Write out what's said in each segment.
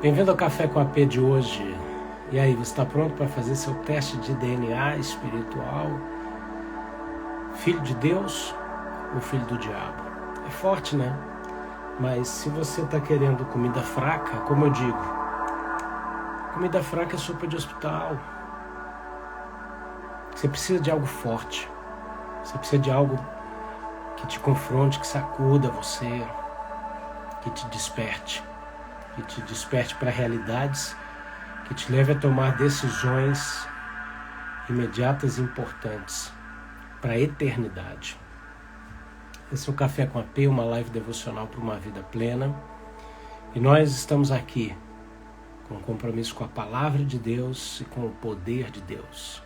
Bem-vindo ao Café com a P de hoje. E aí, você está pronto para fazer seu teste de DNA espiritual? Filho de Deus ou filho do diabo? É forte, né? Mas se você está querendo comida fraca, como eu digo, comida fraca é sopa de hospital. Você precisa de algo forte. Você precisa de algo que te confronte, que sacuda você, que te desperte para realidades, que te leve a tomar decisões imediatas e importantes para a eternidade. Esse é o Café com a P, uma live devocional para uma vida plena. E nós estamos aqui com um compromisso com a palavra de Deus e com o poder de Deus.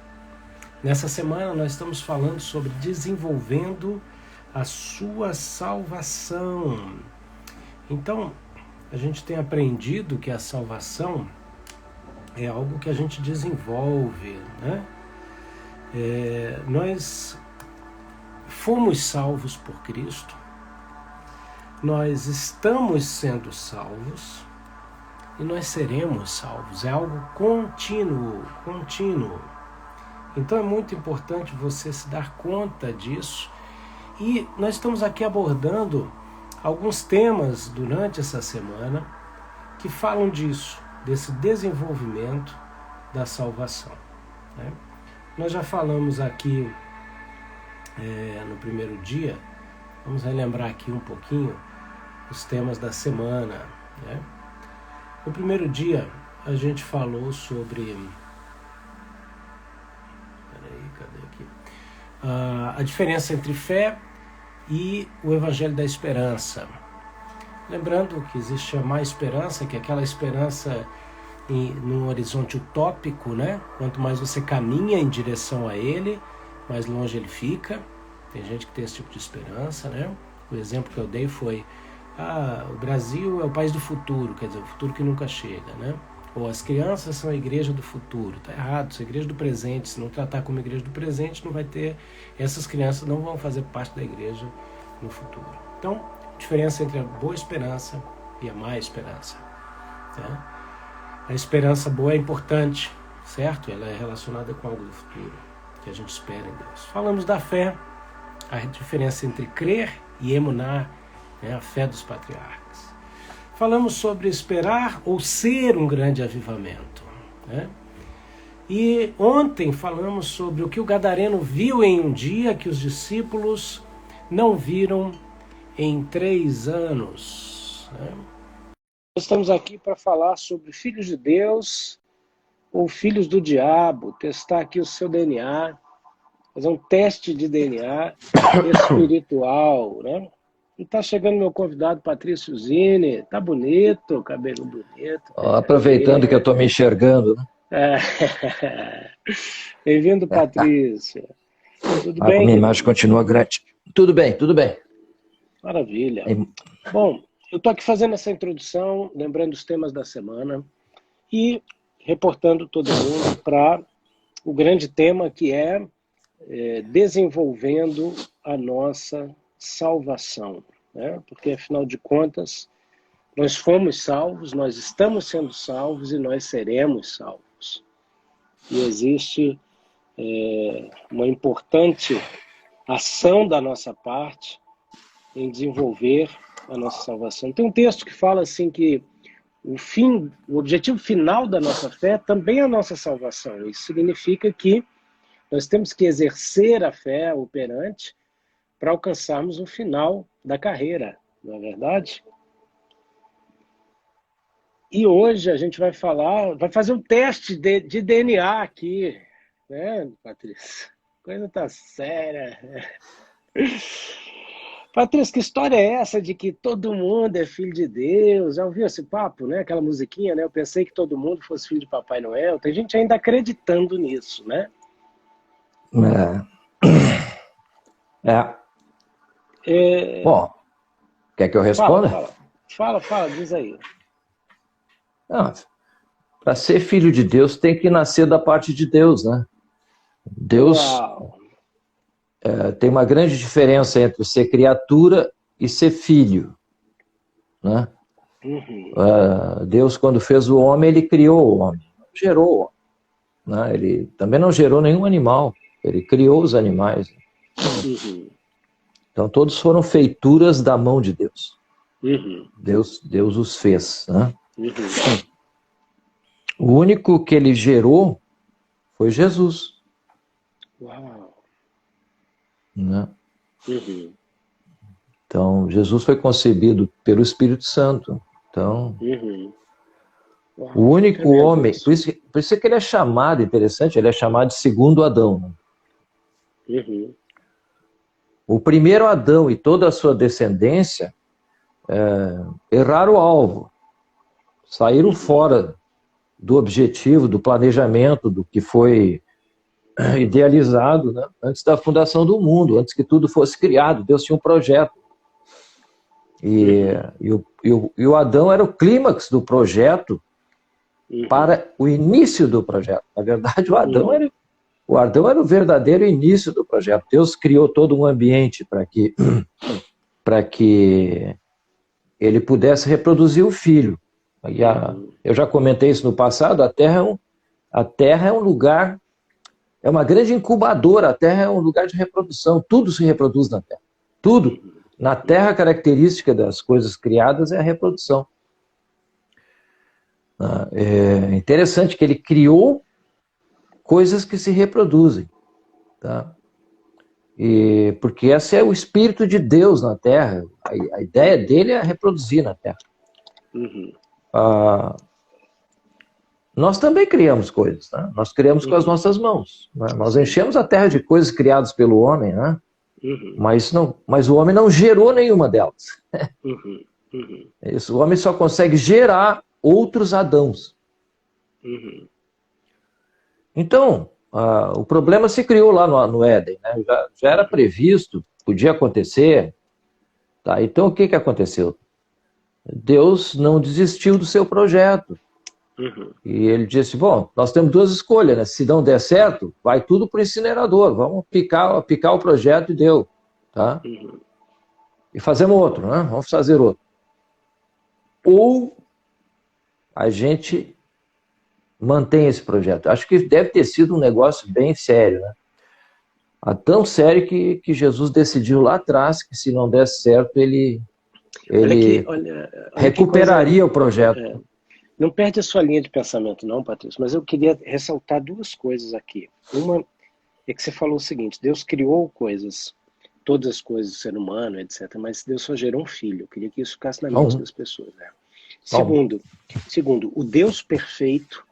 Nessa semana nós estamos falando sobre desenvolvendo a sua salvação. Então, a gente tem aprendido que a salvação é algo que a gente desenvolve, né? Nós fomos salvos por Cristo, nós estamos sendo salvos e nós seremos salvos. É algo contínuo. Então é muito importante você se dar conta disso. E nós estamos aqui abordando alguns temas durante essa semana que falam disso, desse desenvolvimento da salvação, né? Nós já falamos aqui no primeiro dia, vamos relembrar aqui um pouquinho os temas da semana, né? No primeiro dia a gente falou sobre a diferença entre fé e o Evangelho da Esperança. Lembrando que existe a má esperança, que é aquela esperança num horizonte utópico, né? Quanto mais você caminha em direção a ele, mais longe ele fica. Tem gente que tem esse tipo de esperança, né? O exemplo que eu dei foi: o Brasil é o país do futuro, quer dizer, o futuro que nunca chega, né? Ou as crianças são a igreja do futuro. Está errado, isso é a igreja do presente. Se não tratar como igreja do presente, não vai ter... Essas crianças não vão fazer parte da igreja no futuro. Então, diferença entre a boa esperança e a má esperança, né? A esperança boa é importante, certo? Ela é relacionada com algo do futuro, que a gente espera em Deus. Falamos da fé, a diferença entre crer e emunar, né? A fé dos patriarcas. Falamos sobre esperar ou ser um grande avivamento, né? E ontem falamos sobre o que o gadareno viu em um dia que os discípulos não viram em 3 anos, né? Nós estamos aqui para falar sobre filhos de Deus ou filhos do diabo, testar aqui o seu DNA, fazer um teste de DNA espiritual, né? E tá chegando meu convidado, Patrício Zini. Tá bonito, cabelo bonito. Aproveitando que eu estou me enxergando, né? Bem-vindo, Patrício. Tudo bem? A minha imagem continua grande. Tudo bem. Maravilha. Bom, eu estou aqui fazendo essa introdução, lembrando os temas da semana e reportando todo mundo para o grande tema que é desenvolvendo a nossa salvação, né? Porque, afinal de contas, nós fomos salvos, nós estamos sendo salvos e nós seremos salvos. E existe uma importante ação da nossa parte em desenvolver a nossa salvação. Tem um texto que fala assim que o objetivo final da nossa fé também é a nossa salvação. Isso significa que nós temos que exercer a fé operante para alcançarmos o final da carreira, não é verdade? E hoje a gente vai fazer um teste de DNA aqui, né, Patrícia? A coisa tá séria. Patrícia, que história é essa de que todo mundo é filho de Deus? Já ouviu esse papo, né? Aquela musiquinha, né? Eu pensei que todo mundo fosse filho de Papai Noel. Tem gente ainda acreditando nisso, né? Bom, quer que eu responda? Fala, diz aí. Para ser filho de Deus tem que nascer da parte de Deus, né? Deus tem uma grande diferença entre ser criatura e ser filho, né? Deus, quando fez o homem, ele criou o homem, gerou o homem. Né? Ele também não gerou nenhum animal, ele criou os animais. Então todos foram feituras da mão de Deus. Deus os fez. Né? O único que ele gerou foi Jesus. Uau. Né? Então Jesus foi concebido pelo Espírito Santo. Então, o único homem, por isso que ele é chamado, interessante, ele é chamado de segundo Adão. O primeiro Adão e toda a sua descendência erraram o alvo, saíram fora do objetivo, do planejamento, do que foi idealizado, né? Antes da fundação do mundo, antes que tudo fosse criado. Deus tinha um projeto. E o Adão era o clímax do projeto para o início do projeto. Na verdade, o Adão era o verdadeiro início do projeto. Deus criou todo um ambiente para que ele pudesse reproduzir o filho. Eu já comentei isso no passado, a Terra é um lugar, é uma grande incubadora, a Terra é um lugar de reprodução, tudo se reproduz na Terra. Tudo. Na Terra, a característica das coisas criadas é a reprodução. É interessante que ele criou coisas que se reproduzem. Tá? Porque esse é o Espírito de Deus na Terra. A ideia dele é reproduzir na Terra. Nós também criamos coisas. Né? Nós criamos com as nossas mãos. Né? Nós enchemos a Terra de coisas criadas pelo homem, né? Mas o homem não gerou nenhuma delas. O homem só consegue gerar outros Adãos. Então, o problema se criou lá no Éden. Né? Já era previsto, podia acontecer. Tá? Então, o que aconteceu? Deus não desistiu do seu projeto. E ele disse, bom, nós temos duas escolhas, né? Se não der certo, vai tudo para o incinerador, vamos picar o projeto e deu. Tá? E fazemos outro, né? Vamos fazer outro. Ou a gente mantém esse projeto. Acho que deve ter sido um negócio bem sério, né? Tão sério que Jesus decidiu lá atrás que se não desse certo, ele olha recuperaria o projeto. Não perde a sua linha de pensamento não, Patrício, mas eu queria ressaltar duas coisas aqui. Uma é que você falou o seguinte, Deus criou coisas, todas as coisas do ser humano, etc., mas Deus só gerou um filho. Eu queria que isso ficasse na mente das pessoas. Né? Segundo, o Deus perfeito,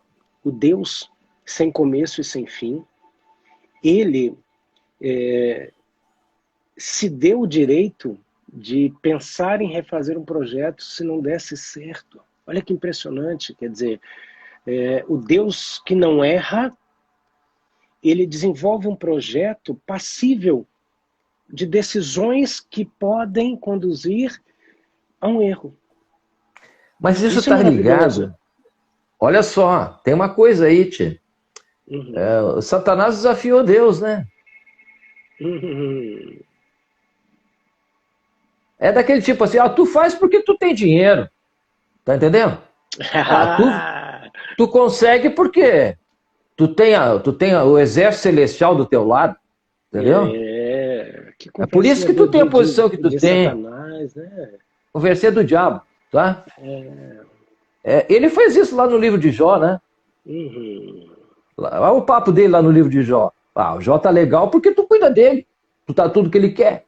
o Deus sem começo e sem fim, ele se deu o direito de pensar em refazer um projeto se não desse certo. Olha que impressionante, quer dizer, o Deus que não erra, ele desenvolve um projeto passível de decisões que podem conduzir a um erro. Mas isso está ligado. Olha só, tem uma coisa aí, Tchê. Satanás desafiou Deus, né? É daquele tipo assim, tu faz porque tu tem dinheiro. Tá entendendo? Tu consegue porque tu tem o exército celestial do teu lado. Entendeu? É por isso que tu tem a posição que tu tem. Satanás, né? Conversei do diabo, tá? Ele fez isso lá no livro de Jó, né? Olha o papo dele lá no livro de Jó. O Jó tá legal porque tu cuida dele. Tu tá tudo que ele quer.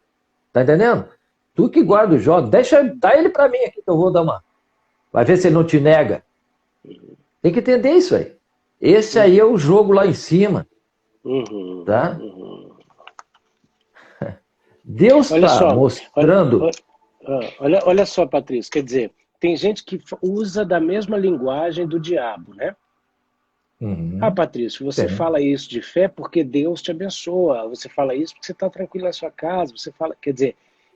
Tá entendendo? Tu que guarda o Jó, dá ele pra mim aqui que eu vou dar uma. Vai ver se ele não te nega. Tem que entender isso aí. Esse aí é o jogo lá em cima. Tá? Deus está mostrando... Olha só, Patrícia, quer dizer, tem gente que usa da mesma linguagem do diabo, né? Patrício, você fala isso de fé porque Deus te abençoa. Você fala isso porque você está tranquilo na sua casa. Você fala, quer dizer,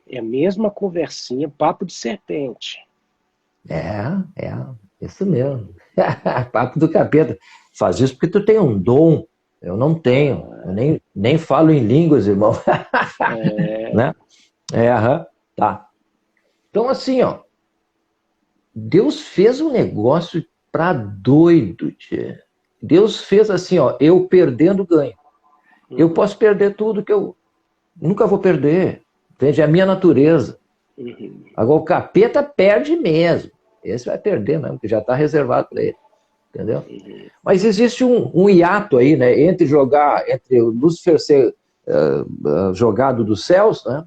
é a mesma conversinha, papo de serpente. Isso mesmo. Papo do capeta. Faz isso porque tu tem um dom. Eu não tenho. Eu nem falo em línguas, irmão. Né? Tá. Então, assim, Deus fez um negócio pra doido, tia. Deus fez assim, ó, eu perdendo ganho. Eu posso perder tudo que eu nunca vou perder. Entende? É a minha natureza. Agora o capeta perde mesmo. Esse vai perder mesmo, que já está reservado para ele. Entendeu? Mas existe um hiato aí, né? Entre o Lúcifer ser jogado dos céus, né?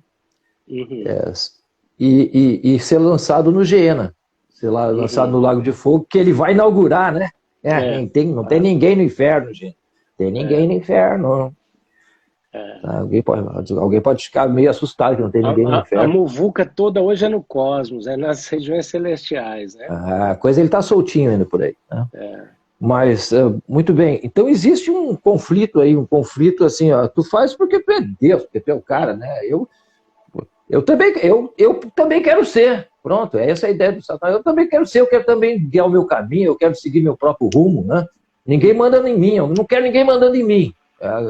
E ser lançado no Geena. Ser lançado no Lago de Fogo, que ele vai inaugurar, né? Não tem ninguém no inferno, gente. Tem ninguém no inferno. Alguém pode ficar meio assustado que não tem ninguém no inferno. A muvuca toda hoje é no cosmos, é nas regiões celestiais, né? A coisa, ele está soltinho ainda por aí. Né? Mas, muito bem. Então existe um conflito aí, assim, ó, tu faz porque tu é Deus, porque tu é o cara, né? Eu também quero ser. Pronto, é essa a ideia do Satanás. Eu também quero ser, eu quero também guiar o meu caminho, eu quero seguir meu próprio rumo, né? Ninguém manda em mim, eu não quero ninguém mandando em mim.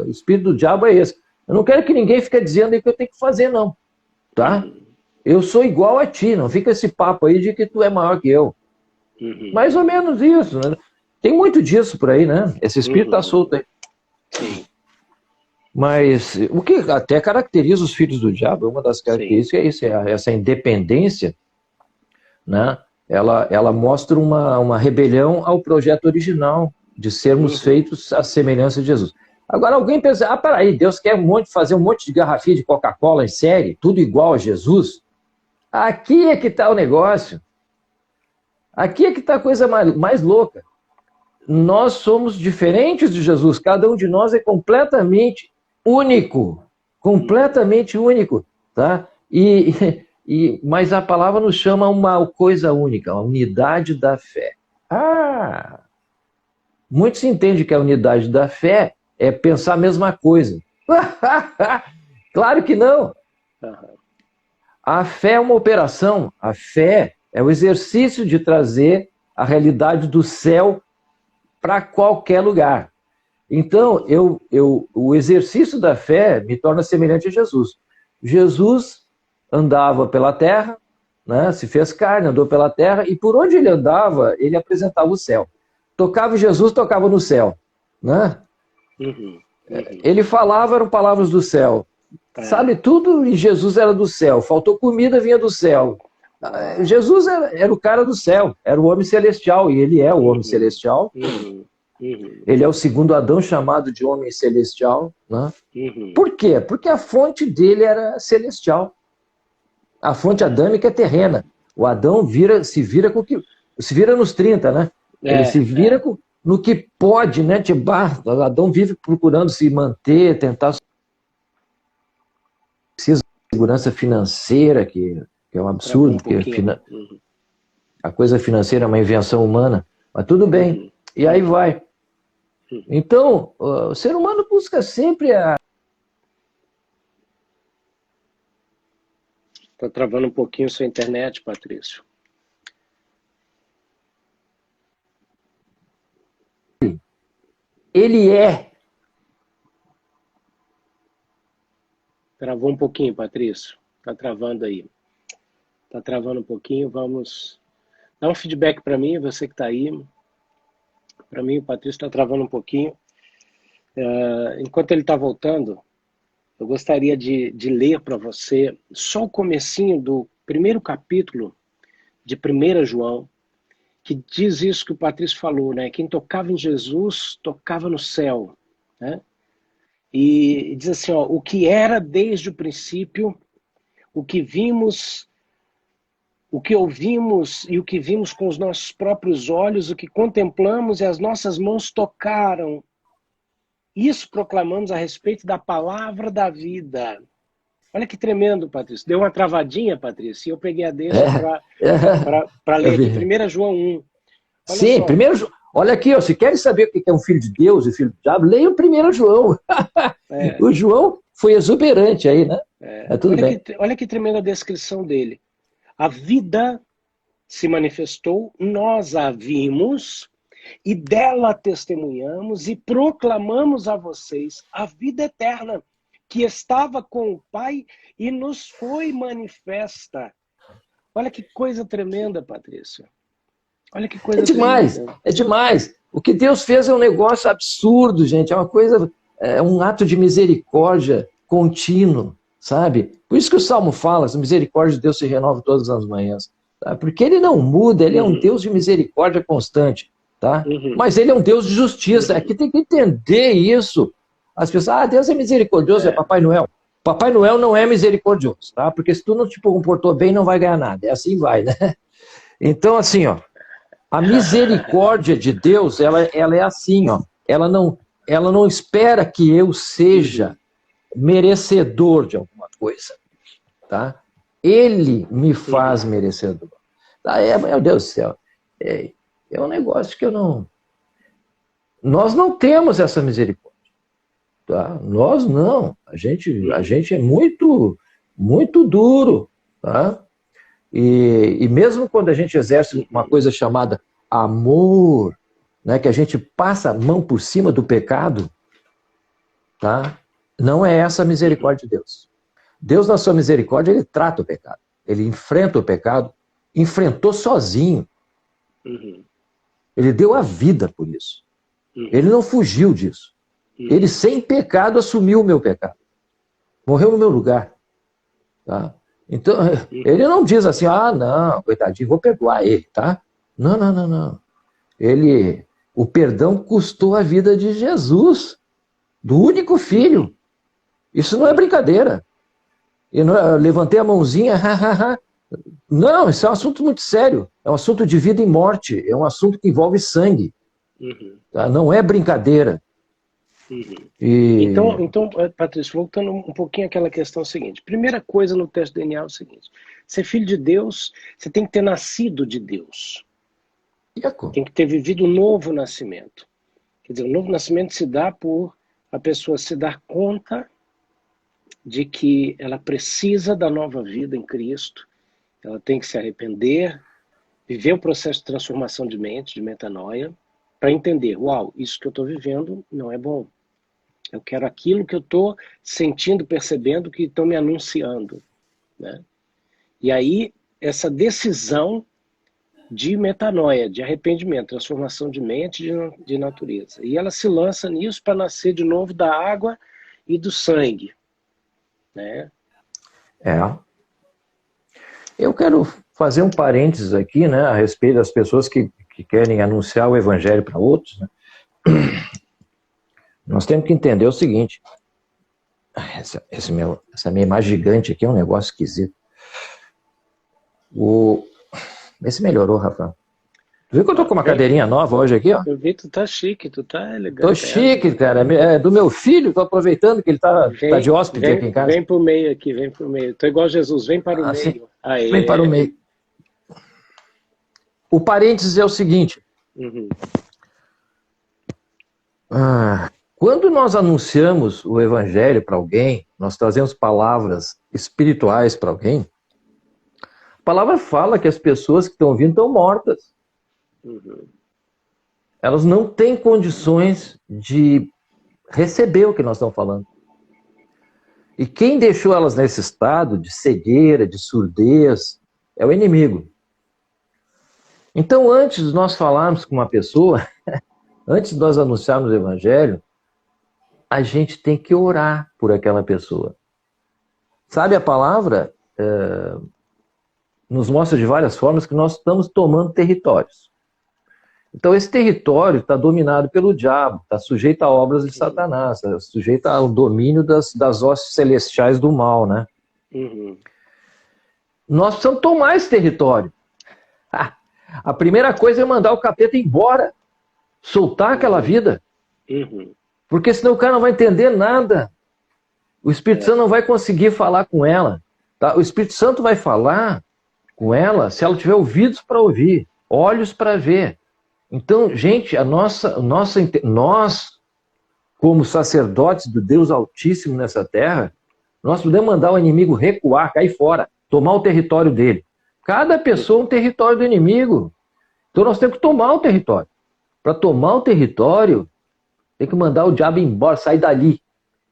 O espírito do diabo é esse. Eu não quero que ninguém fique dizendo o que eu tenho que fazer, não. Tá? Eu sou igual a ti, não fica esse papo aí de que tu é maior que eu. Mais ou menos isso, né? Tem muito disso por aí, né? Esse espírito tá solto aí. Mas o que até caracteriza os filhos do diabo, uma das características é isso, essa independência, né? Ela mostra uma rebelião ao projeto original de sermos feitos à semelhança de Jesus. Agora alguém pensa, peraí, Deus quer fazer um monte de garrafinha de Coca-Cola em série, tudo igual a Jesus? Aqui é que está o negócio. Aqui é que está a coisa mais louca. Nós somos diferentes de Jesus, cada um de nós é completamente único, tá? Mas a palavra nos chama uma coisa única, a unidade da fé. Muito se entende que a unidade da fé é pensar a mesma coisa. Claro que não. A fé é uma operação, a fé é o exercício de trazer a realidade do céu para qualquer lugar. Então, o exercício da fé me torna semelhante a Jesus. Jesus andava pela terra, né, se fez carne, andou pela terra, e por onde ele andava, ele apresentava o céu. Tocava Jesus, tocava no céu. Né? Ele falava, eram palavras do céu. Sabe, tudo em Jesus era do céu. Faltou comida, vinha do céu. Jesus era o cara do céu, era o homem celestial, e ele é o homem celestial. Ele é o segundo Adão chamado de homem celestial. Né? Por quê? Porque a fonte dele era celestial. A fonte adâmica é terrena. O Adão se vira nos 30, né? Ele se vira no que pode, né? O Adão vive procurando se manter, tentar precisa de segurança financeira, que é um absurdo, porque a coisa financeira é uma invenção humana, mas tudo bem, e aí vai. Então, o ser humano busca sempre Está travando um pouquinho sua internet, Patrício. Ele é. Travou um pouquinho, Patrício. Está travando aí. Está travando um pouquinho. Vamos dar um feedback para mim, você que está aí. Para mim, o Patrício está travando um pouquinho. Enquanto ele está voltando, eu gostaria de ler para você só o comecinho do primeiro capítulo de 1 João, que diz isso que o Patrício falou, né? Quem tocava em Jesus, tocava no céu, né? E diz assim, ó, o que era desde o princípio, o que vimos, o que ouvimos e o que vimos com os nossos próprios olhos, o que contemplamos e as nossas mãos tocaram, isso proclamamos a respeito da palavra da vida. Olha que tremendo, Patrício. Deu uma travadinha, Patrício, e eu peguei a deixa para ler aqui, 1 João 1. Olha sim, só. Olha aqui, ó, se querem saber o que é um filho de Deus e filho do diabo, leiam 1 João. O João foi exuberante aí, né? Tudo bem. Olha que tremenda descrição dele. A vida se manifestou, nós a vimos e dela testemunhamos e proclamamos a vocês a vida eterna que estava com o Pai e nos foi manifesta. Olha que coisa tremenda, Patrícia. Olha que coisa demais, é demais. O que Deus fez é um negócio absurdo, gente. É uma coisa, é um ato de misericórdia contínuo, sabe? Por isso que o Salmo fala, a misericórdia de Deus se renova todas as manhãs. Tá? Porque ele não muda, ele é um Deus de misericórdia constante. Tá? Mas ele é um Deus de justiça. Aqui tem que entender isso. As pessoas, Deus é misericordioso, é Papai Noel. Papai Noel não é misericordioso, tá? Porque se tu não te comportou bem, não vai ganhar nada. É assim vai, né? Então, assim, ó, a misericórdia de Deus, ela é assim, ó. Ela não espera que eu seja merecedor de alguma coisa, tá? Ele me faz merecedor. Tá? Meu Deus do céu. É um negócio que eu não... Nós não temos essa misericórdia. Tá? Nós não. A gente é muito, muito duro. Tá? E mesmo quando a gente exerce uma coisa chamada amor, né, que a gente passa a mão por cima do pecado, tá? Não é essa a misericórdia de Deus. Deus, na sua misericórdia, ele trata o pecado. Ele enfrenta o pecado, enfrentou sozinho. Ele deu a vida por isso. Ele não fugiu disso. Ele, sem pecado, assumiu o meu pecado. Morreu no meu lugar. Tá? Então, ele não diz assim, não, coitadinho, vou perdoar ele, tá? Não, não, não, não. O perdão custou a vida de Jesus, do único filho. Isso não é brincadeira. Eu levantei a mãozinha, Não, isso é um assunto muito sério. É um assunto de vida e morte. É um assunto que envolve sangue. Tá? Não é brincadeira. Então, Patrício, voltando um pouquinho àquela questão seguinte. Primeira coisa no teste do DNA é o seguinte. Ser filho de Deus, você tem que ter nascido de Deus. Tem que ter vivido um novo nascimento. Quer dizer, o novo nascimento se dá por a pessoa se dar conta de que ela precisa da nova vida em Cristo. Ela tem que se arrepender, viver o processo de transformação de mente, de metanoia, para entender, isso que eu estou vivendo não é bom. Eu quero aquilo que eu estou sentindo, percebendo, que estão me anunciando. Né? E aí, essa decisão de metanoia, de arrependimento, transformação de mente, de natureza. E ela se lança nisso para nascer de novo da água e do sangue. Né? Eu quero fazer um parênteses aqui, né, a respeito das pessoas que querem anunciar o evangelho para outros. Né? Nós temos que entender o seguinte. Essa minha imagem gigante aqui é um negócio esquisito. Vê se melhorou, Rafael. Tu viu que eu tô com uma cadeirinha nova hoje aqui, ó? Eu vi, tu tá chique, tu tá elegante. Tô chique, cara. É do meu filho, tô aproveitando que ele tá de hóspede aqui em casa. Vem pro meio aqui, vem pro meio. Tô igual Jesus, vem para o meio. Aí. Vem para o meio. O parênteses é o seguinte. Quando nós anunciamos o evangelho para alguém, nós trazemos palavras espirituais para alguém, a palavra fala que as pessoas que estão ouvindo estão mortas. Elas não têm condições de receber o que nós estamos falando. E quem deixou elas nesse estado de cegueira, de surdez, é o inimigo. Então, antes de nós falarmos com uma pessoa, antes de nós anunciarmos o evangelho, a gente tem que orar por aquela pessoa. Sabe, a palavra nos mostra de várias formas que nós estamos tomando territórios. Então, esse território está dominado pelo diabo, está sujeito a obras de Satanás, está sujeito ao domínio das hostes celestiais do mal, né? Nós precisamos tomar esse território. A primeira coisa é mandar o capeta embora, soltar aquela vida, porque senão o cara não vai entender nada. O Espírito Santo não vai conseguir falar com ela. Tá? O Espírito Santo vai falar com ela se ela tiver ouvidos para ouvir, olhos para ver. Então, gente, nós, como sacerdotes do Deus Altíssimo nessa terra, nós podemos mandar o inimigo recuar, cair fora, tomar o território dele. Cada pessoa é um território do inimigo. Então nós temos que tomar o território. Para tomar o território, tem que mandar o diabo embora, sair dali.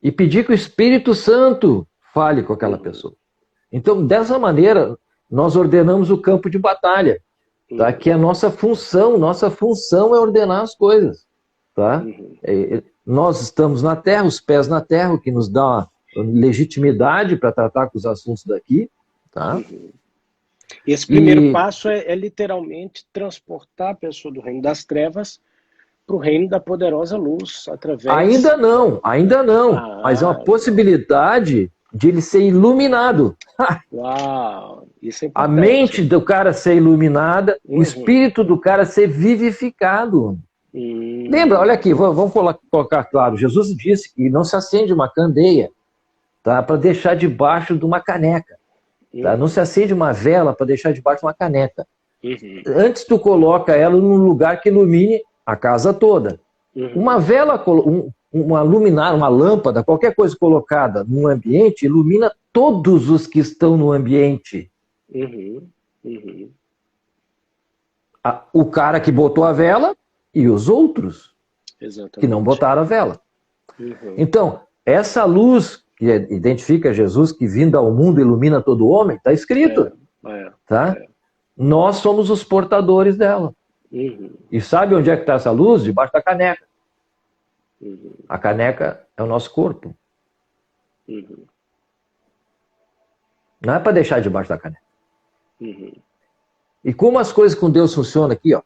E pedir que o Espírito Santo fale com aquela pessoa. Então, dessa maneira, nós ordenamos o campo de batalha. tá? Que é a nossa função é ordenar as coisas, tá? Nós estamos na terra, os pés na terra, o que nos dá uma legitimidade para tratar com os assuntos daqui, tá? Esse primeiro passo é literalmente transportar a pessoa do reino das trevas para o reino da poderosa luz, através... Ainda não, mas é uma possibilidade de ele ser iluminado. Uau, isso é importante. A mente do cara ser iluminada, o espírito do cara ser vivificado. Lembra, olha aqui, vamos colocar claro, Jesus disse que não se acende uma candeia, tá, para deixar debaixo de uma caneca. Tá? Não se acende uma vela para deixar debaixo de uma caneca. Antes tu coloca ela num lugar que ilumine a casa toda. Uma vela, uma luminária, uma lâmpada, qualquer coisa colocada num ambiente, ilumina todos os que estão no ambiente. O cara que botou a vela e os outros que não botaram a vela. Então, essa luz que identifica Jesus, que vindo ao mundo ilumina todo homem, está escrito. Tá? Nós somos os portadores dela. E sabe onde é que está essa luz? Debaixo da caneca. A caneca é o nosso corpo. Não é para deixar debaixo da caneca. E como as coisas com Deus funcionam aqui, ó,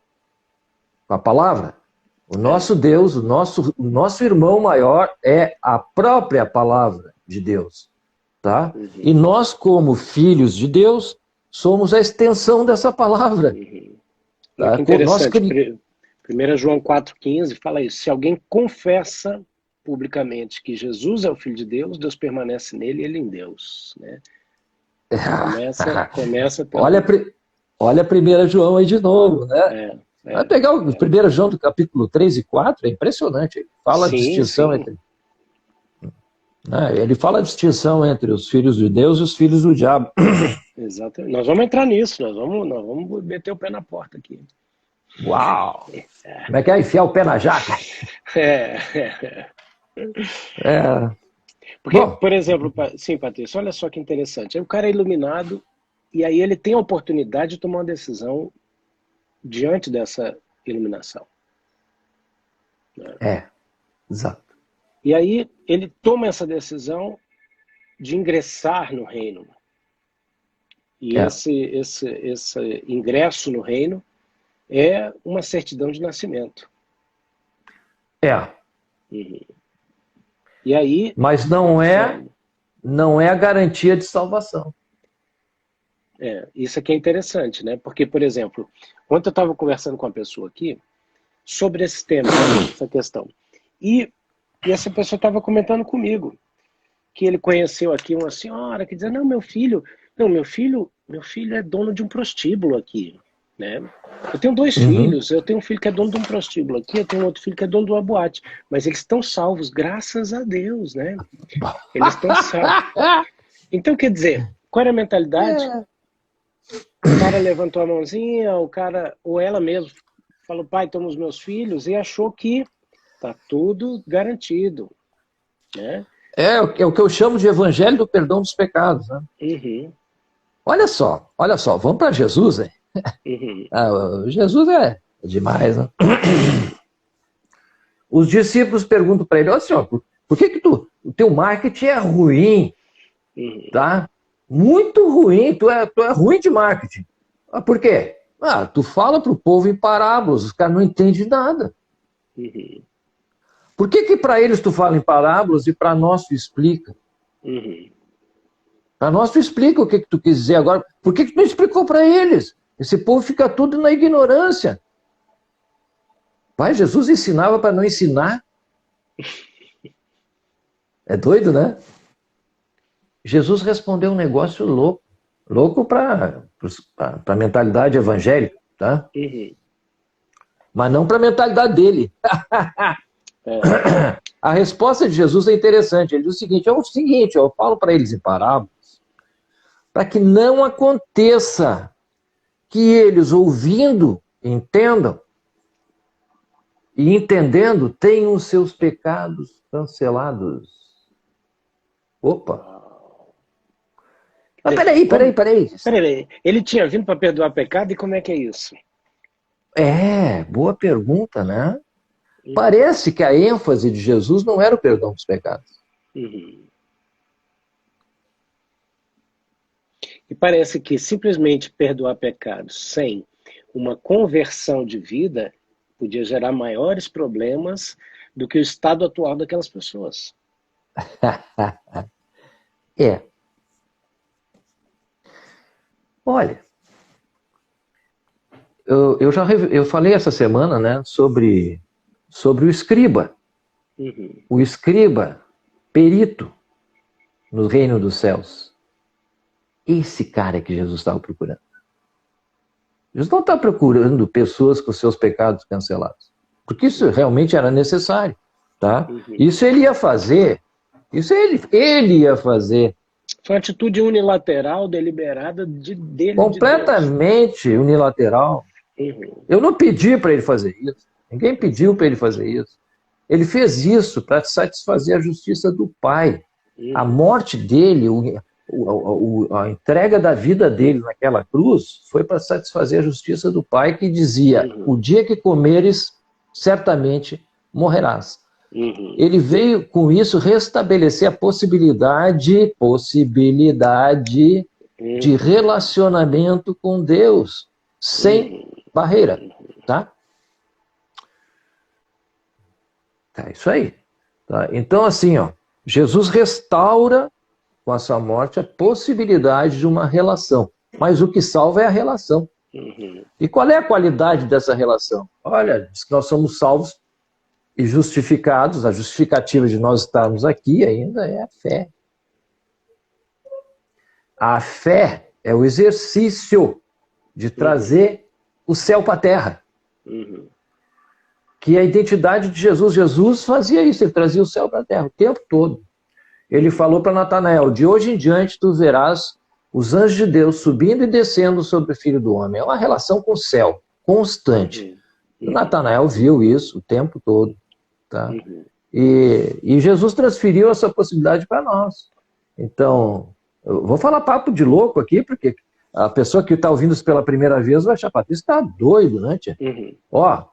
com a palavra, o nosso Deus, o nosso irmão maior é a própria palavra de Deus. Tá? E nós, como filhos de Deus, somos a extensão dessa palavra. Tá? Que interessante. 1 João 4,15 fala isso. Se alguém confessa publicamente que Jesus é o Filho de Deus, Deus permanece nele e ele em Deus. Né? Começa pelo... Olha 1 João aí de novo. Né? Vai pegar o 1 João do capítulo 3 e 4, é impressionante. Fala a distinção entre... Ele fala a distinção entre os filhos de Deus e os filhos do diabo. Exatamente. Nós vamos entrar nisso, nós vamos meter o pé na porta aqui. Uau! Como é que é? Enfiar o pé na jaca? Porque, por exemplo, sim, Patrícia, olha só que interessante. Aí o cara é iluminado e aí ele tem a oportunidade de tomar uma decisão diante dessa iluminação. Exato. E aí ele toma essa decisão de ingressar no reino. E esse ingresso no reino é uma certidão de nascimento. E aí, mas não é a garantia de salvação. Isso aqui é interessante, né? Porque, por exemplo, ontem eu estava conversando com uma pessoa aqui sobre esse tema, essa questão. E essa pessoa estava comentando comigo que ele conheceu aqui uma senhora que dizia, meu filho é dono de um prostíbulo aqui, né? Eu tenho 2 filhos, eu tenho um filho que é dono de um prostíbulo aqui, eu tenho outro filho que é dono de uma boate, mas eles estão salvos, graças a Deus, né? Eles estão salvos. Então, quer dizer, qual era a mentalidade? O cara levantou a mãozinha, ou ela mesmo falou, pai, toma os meus filhos, e achou que tá tudo garantido, né? É o que eu chamo de evangelho do perdão dos pecados. Né? Olha só, vamos para Jesus, hein? Jesus é demais, né? Os discípulos perguntam para ele, olha senhor, por que o teu marketing é ruim? Tá? Muito ruim, tu é ruim de marketing. Por quê? Tu fala para o povo em parábolas, os caras não entendem nada. Por que para eles tu fala em parábolas e para nós tu explica? Para nós tu explica o que tu quis dizer agora. Por que tu não explicou para eles? Esse povo fica tudo na ignorância. Pai, Jesus ensinava para não ensinar. É doido, né? Jesus respondeu um negócio louco. Louco para a mentalidade evangélica, tá? Mas não para a mentalidade dele. A resposta de Jesus é interessante. Ele diz o seguinte, eu falo para eles em parábolas, para que não aconteça que eles, ouvindo, entendam, e entendendo, tenham os seus pecados cancelados. Opa! Mas peraí. Ele tinha vindo para perdoar pecado, e como é que é isso? Boa pergunta, né? Parece que a ênfase de Jesus não era o perdão dos pecados. Uhum. E parece que simplesmente perdoar pecados sem uma conversão de vida podia gerar maiores problemas do que o estado atual daquelas pessoas. É. Olha, eu falei essa semana, né, sobre o escriba. Uhum. O escriba, perito no reino dos céus. Esse cara que Jesus estava procurando. Jesus não está procurando pessoas com seus pecados cancelados. Porque isso realmente era necessário. Tá? Uhum. Isso ele ia fazer. Isso ele ia fazer. Foi uma atitude unilateral, deliberada dele, completamente de Deus. Unilateral. Uhum. Eu não pedi para ele fazer isso. Ninguém pediu para ele fazer isso. Ele fez isso para satisfazer a justiça do Pai. Uhum. A morte dele, a entrega da vida dele naquela cruz foi para satisfazer a justiça do Pai, que dizia: o dia que comeres, certamente morrerás. Uhum. Ele veio com isso restabelecer a possibilidade de relacionamento com Deus, sem barreira, tá? É isso aí. Tá? Então, assim, ó, Jesus restaura com a sua morte a possibilidade de uma relação. Mas o que salva é a relação. Uhum. E qual é a qualidade dessa relação? Olha, diz que nós somos salvos e justificados. A justificativa de nós estarmos aqui ainda é a fé. A fé é o exercício de trazer o céu para a terra. Uhum. Que é a identidade de Jesus. Jesus fazia isso, ele trazia o céu para a terra o tempo todo. Ele falou para Natanael: de hoje em diante tu verás os anjos de Deus subindo e descendo sobre o Filho do Homem. É uma relação com o céu, constante. Natanael viu isso o tempo todo. Tá? E Jesus transferiu essa possibilidade para nós. Então, eu vou falar papo de louco aqui, porque a pessoa que está ouvindo isso pela primeira vez vai achar: Patrício, está doido, né, tia? Ó,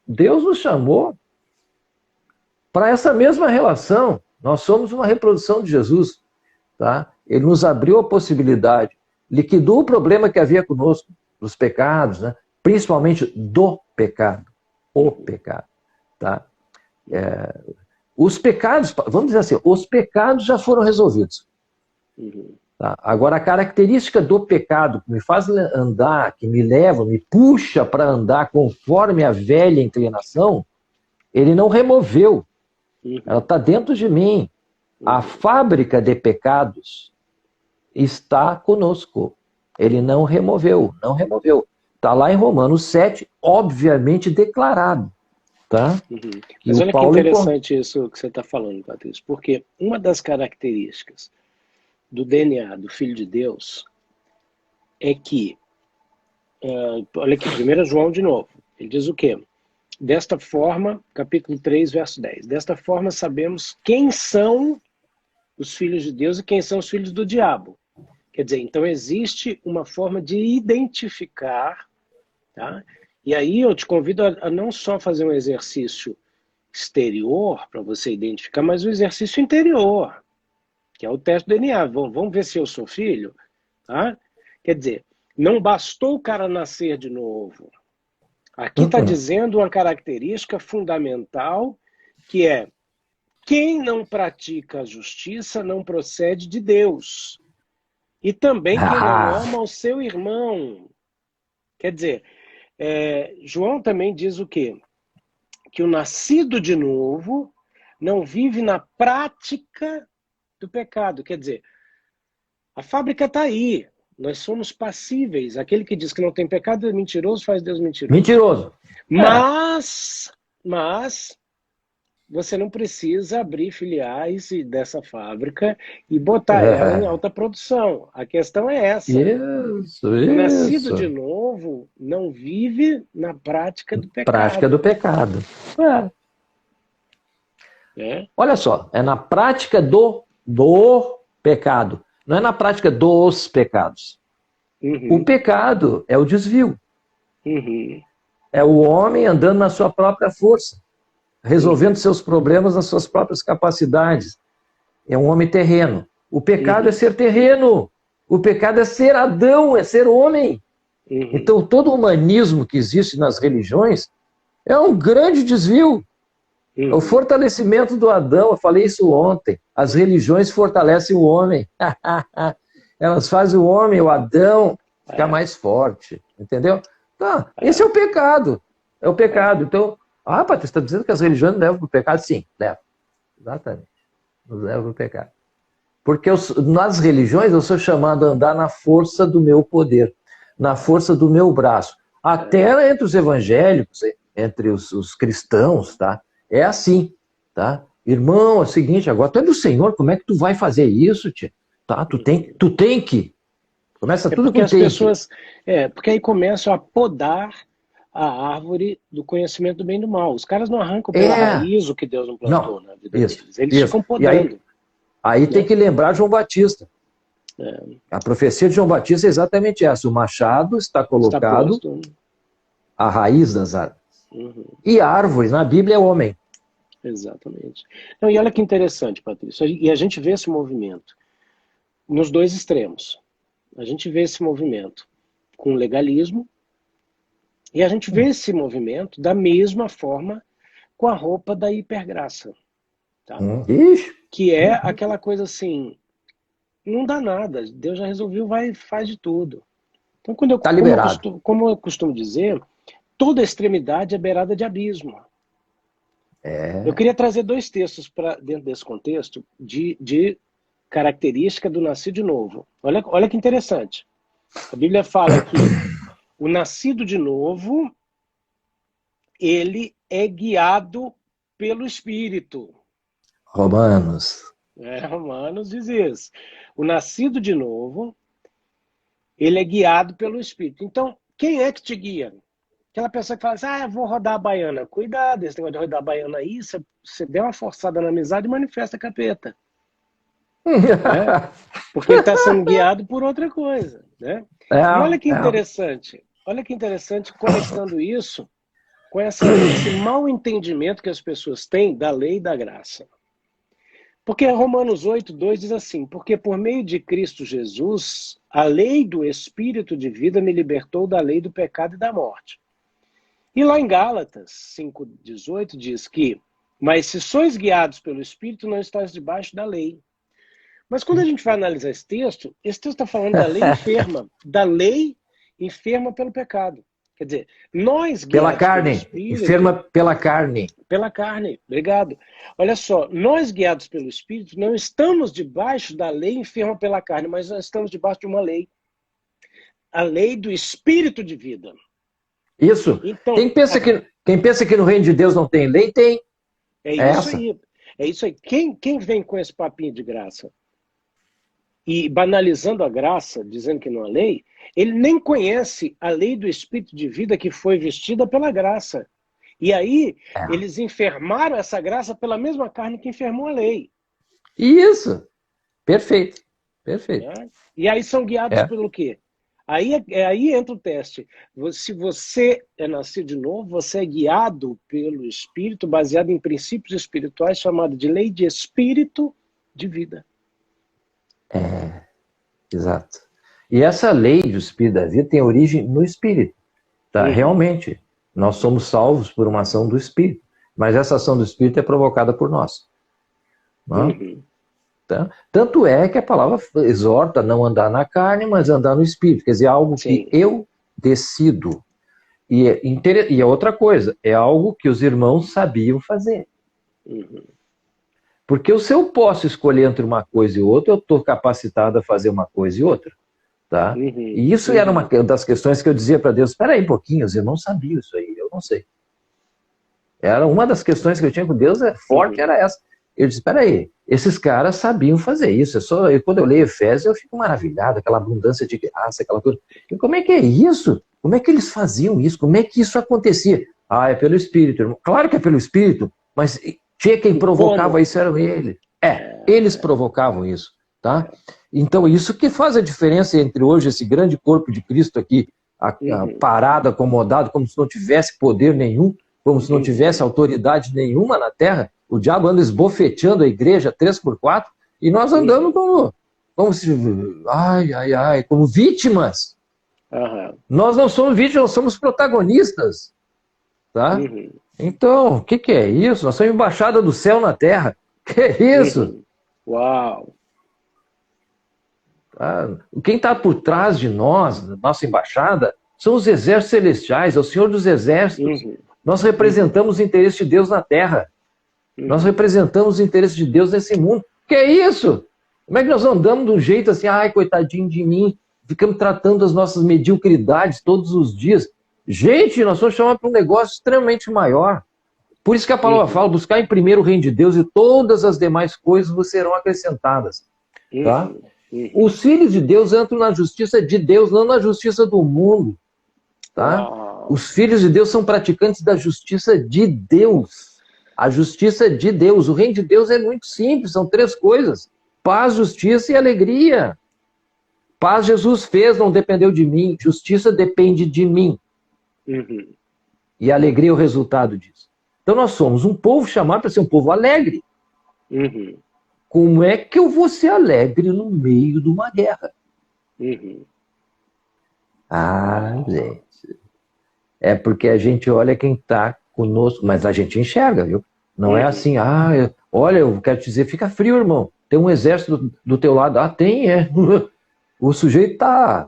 Deus nos chamou para essa mesma relação. Nós somos uma reprodução de Jesus. Tá? Ele nos abriu a possibilidade, liquidou o problema que havia conosco, dos pecados, né? Principalmente do pecado. O pecado. Tá? Os pecados, vamos dizer assim, os pecados já foram resolvidos. Tá? Agora, a característica do pecado que me faz andar, que me leva, me puxa para andar conforme a velha inclinação, ele não removeu. Ela está dentro de mim. A fábrica de pecados está conosco. Ele não removeu, não removeu. Está lá em Romanos 7, obviamente declarado. Tá? Mas olha que interessante isso que você está falando, Patrício, porque uma das características do DNA do Filho de Deus é que, olha aqui, 1 João de novo, ele diz o quê? Desta forma, capítulo 3, verso 10, desta forma sabemos quem são os filhos de Deus e quem são os filhos do diabo. Quer dizer, então existe uma forma de identificar, tá? E aí eu te convido a não só fazer um exercício exterior para você identificar, mas o exercício interior, que é o teste do DNA. Vamos ver se eu sou filho, tá? Quer dizer, não bastou o cara nascer de novo. Aqui está dizendo uma característica fundamental, que é: quem não pratica a justiça não procede de Deus. E também quem não ama o seu irmão. Quer dizer, João também diz o quê? Que o nascido de novo não vive na prática do pecado. Quer dizer, a fábrica está aí. Nós somos passíveis. Aquele que diz que não tem pecado é mentiroso, faz Deus mentiroso. Mentiroso. Mas você não precisa abrir filiais dessa fábrica e botar ela em alta produção. A questão é essa. Isso. O nascido de novo não vive na prática do pecado. Prática do pecado. Olha só, é na prática do pecado. Não é na prática dos pecados. O pecado é o desvio. É o homem andando na sua própria força, resolvendo seus problemas nas suas próprias capacidades. É um homem terreno. O pecado é ser terreno. O pecado é ser Adão, é ser homem. Então, todo o humanismo que existe nas religiões é um grande desvio. É o fortalecimento do Adão. Eu falei isso ontem. As religiões fortalecem o homem. Elas fazem o homem, o Adão, ficar mais forte. Entendeu? Tá, esse é o pecado. É o pecado. Então, Patrícia, você está dizendo que as religiões não levam para o pecado? Sim, levam. Exatamente. Nos levam para o pecado. Porque nas religiões eu sou chamado a andar na força do meu poder, na força do meu braço. Até entre os evangélicos, entre os cristãos, tá? É assim, tá? Irmão, é o seguinte, agora tu é do Senhor, como é que tu vai fazer isso, tia? Tá? Tu tem que. Começa tudo com as pessoas, porque aí começam a podar a árvore do conhecimento do bem e do mal. Os caras não arrancam pela raiz o que Deus não plantou na vida deles. Eles ficam podando. Aí tem que lembrar João Batista. A profecia de João Batista é exatamente essa. O machado está colocado à raiz das árvores. E a árvore, na Bíblia, é homem. Exatamente. Então, e olha que interessante, Patrícia. E a gente vê esse movimento nos dois extremos. A gente vê esse movimento com legalismo e a gente vê esse movimento da mesma forma com a roupa da hipergraça. Tá? Que é aquela coisa assim, não dá nada, Deus já resolveu, faz de tudo. Então, como eu costumo dizer, toda extremidade é beirada de abismo. Eu queria trazer dois textos para dentro desse contexto de característica do nascido de novo. Olha que interessante. A Bíblia fala que o nascido de novo, ele é guiado pelo Espírito. Romanos. Romanos diz isso. O nascido de novo, ele é guiado pelo Espírito. Então, quem é que te guia? Aquela pessoa que fala assim, eu vou rodar a baiana. Cuidado, esse negócio de rodar a baiana aí, se você der uma forçada na amizade, manifesta capeta. Porque ele está sendo guiado por outra coisa. Né? E olha que interessante. Olha que interessante, conectando isso com esse mau entendimento que as pessoas têm da lei e da graça. Porque Romanos 8:2 diz assim, porque por meio de Cristo Jesus, a lei do Espírito de vida me libertou da lei do pecado e da morte. E lá em Gálatas 5:18 diz que, mas se sois guiados pelo Espírito, não estáis debaixo da lei. Mas quando a gente vai analisar esse texto está falando da lei enferma, da lei enferma pelo pecado. Quer dizer, nós pela carne, pelo Espírito, enferma pela carne. Pela carne, obrigado. Olha só, nós guiados pelo Espírito não estamos debaixo da lei enferma pela carne, mas nós estamos debaixo de uma lei. A lei do Espírito de vida. Isso. Então, quem pensa que no reino de Deus não tem lei, tem. É isso aí. Quem vem com esse papinho de graça e banalizando a graça, dizendo que não há lei, ele nem conhece a lei do Espírito de vida que foi vestida pela graça. E aí, eles enfermaram essa graça pela mesma carne que enfermou a lei. Isso. Perfeito. Perfeito. E aí são guiados pelo quê? Aí entra o teste. Se você é nascido de novo, você é guiado pelo Espírito, baseado em princípios espirituais, chamado de lei de Espírito de vida. Exato. E essa lei do Espírito da vida tem origem no Espírito. Tá? Realmente, nós somos salvos por uma ação do Espírito. Mas essa ação do Espírito é provocada por nós. Tá? Tanto é que a palavra exorta a não andar na carne, mas andar no Espírito. Quer dizer, algo que eu decido. E é outra coisa, é algo que os irmãos sabiam fazer. Porque se eu posso escolher entre uma coisa e outra, eu estou capacitado a fazer uma coisa e outra. Tá? E isso era uma das questões que eu dizia para Deus, espera aí um pouquinho, os irmãos sabiam isso aí, eu não sei. Era uma das questões que eu tinha com Deus, forte, era essa. Eu disse, espera aí, esses caras sabiam fazer isso. Quando eu leio Efésios, eu fico maravilhado, aquela abundância de graça, aquela coisa. E como é que é isso? Como é que eles faziam isso? Como é que isso acontecia? É pelo Espírito, irmão. Claro que é pelo Espírito, mas tinha quem provocava isso, eram eles. Eles provocavam isso, tá? Então, isso que faz a diferença entre hoje esse grande corpo de Cristo aqui, parado, acomodado, como se não tivesse poder nenhum, como se não tivesse autoridade nenhuma na terra. O diabo anda esbofeteando a igreja 3x4 e nós andamos como vítimas. Nós não somos vítimas, nós somos protagonistas. Tá? Então, o que é isso? Nós somos embaixada do céu na terra. Que é isso? Uau! Quem está por trás de nós, nossa embaixada, são os exércitos celestiais, é o Senhor dos Exércitos. Nós representamos o interesse de Deus na terra. Nós representamos o interesse de Deus nesse mundo. Que é isso? Como é que nós andamos de um jeito assim, ai, coitadinho de mim, ficamos tratando as nossas mediocridades todos os dias? Gente, nós somos chamados para um negócio extremamente maior. Por isso que a palavra fala, buscar em primeiro o reino de Deus e todas as demais coisas vos serão acrescentadas. Tá? Os filhos de Deus entram na justiça de Deus, não na justiça do mundo. Tá? Os filhos de Deus são praticantes da justiça de Deus. A justiça de Deus. O reino de Deus é muito simples, são 3 coisas. Paz, justiça e alegria. Paz Jesus fez, não dependeu de mim. Justiça depende de mim. E a alegria é o resultado disso. Então nós somos um povo chamado para ser um povo alegre. Como é que eu vou ser alegre no meio de uma guerra? Gente. É porque a gente olha quem está conosco, mas a gente enxerga, viu? Não é assim, olha, eu quero te dizer, fica frio, irmão. Tem um exército do teu lado. Tem, é. O sujeito está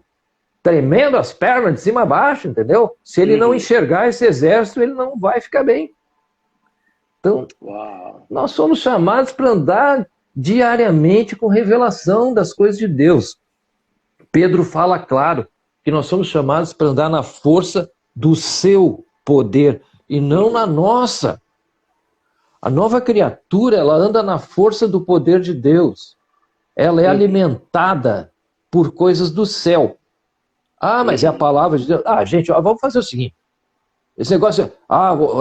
tremendo as pernas de cima a baixo, entendeu? Se ele não enxergar esse exército, ele não vai ficar bem. Então, nós somos chamados para andar diariamente com revelação das coisas de Deus. Pedro fala claro que nós somos chamados para andar na força do seu poder e não na nossa. A nova criatura, ela anda na força do poder de Deus. Ela é alimentada por coisas do céu. Mas é a palavra de Deus. Gente, vamos fazer o seguinte. Esse negócio,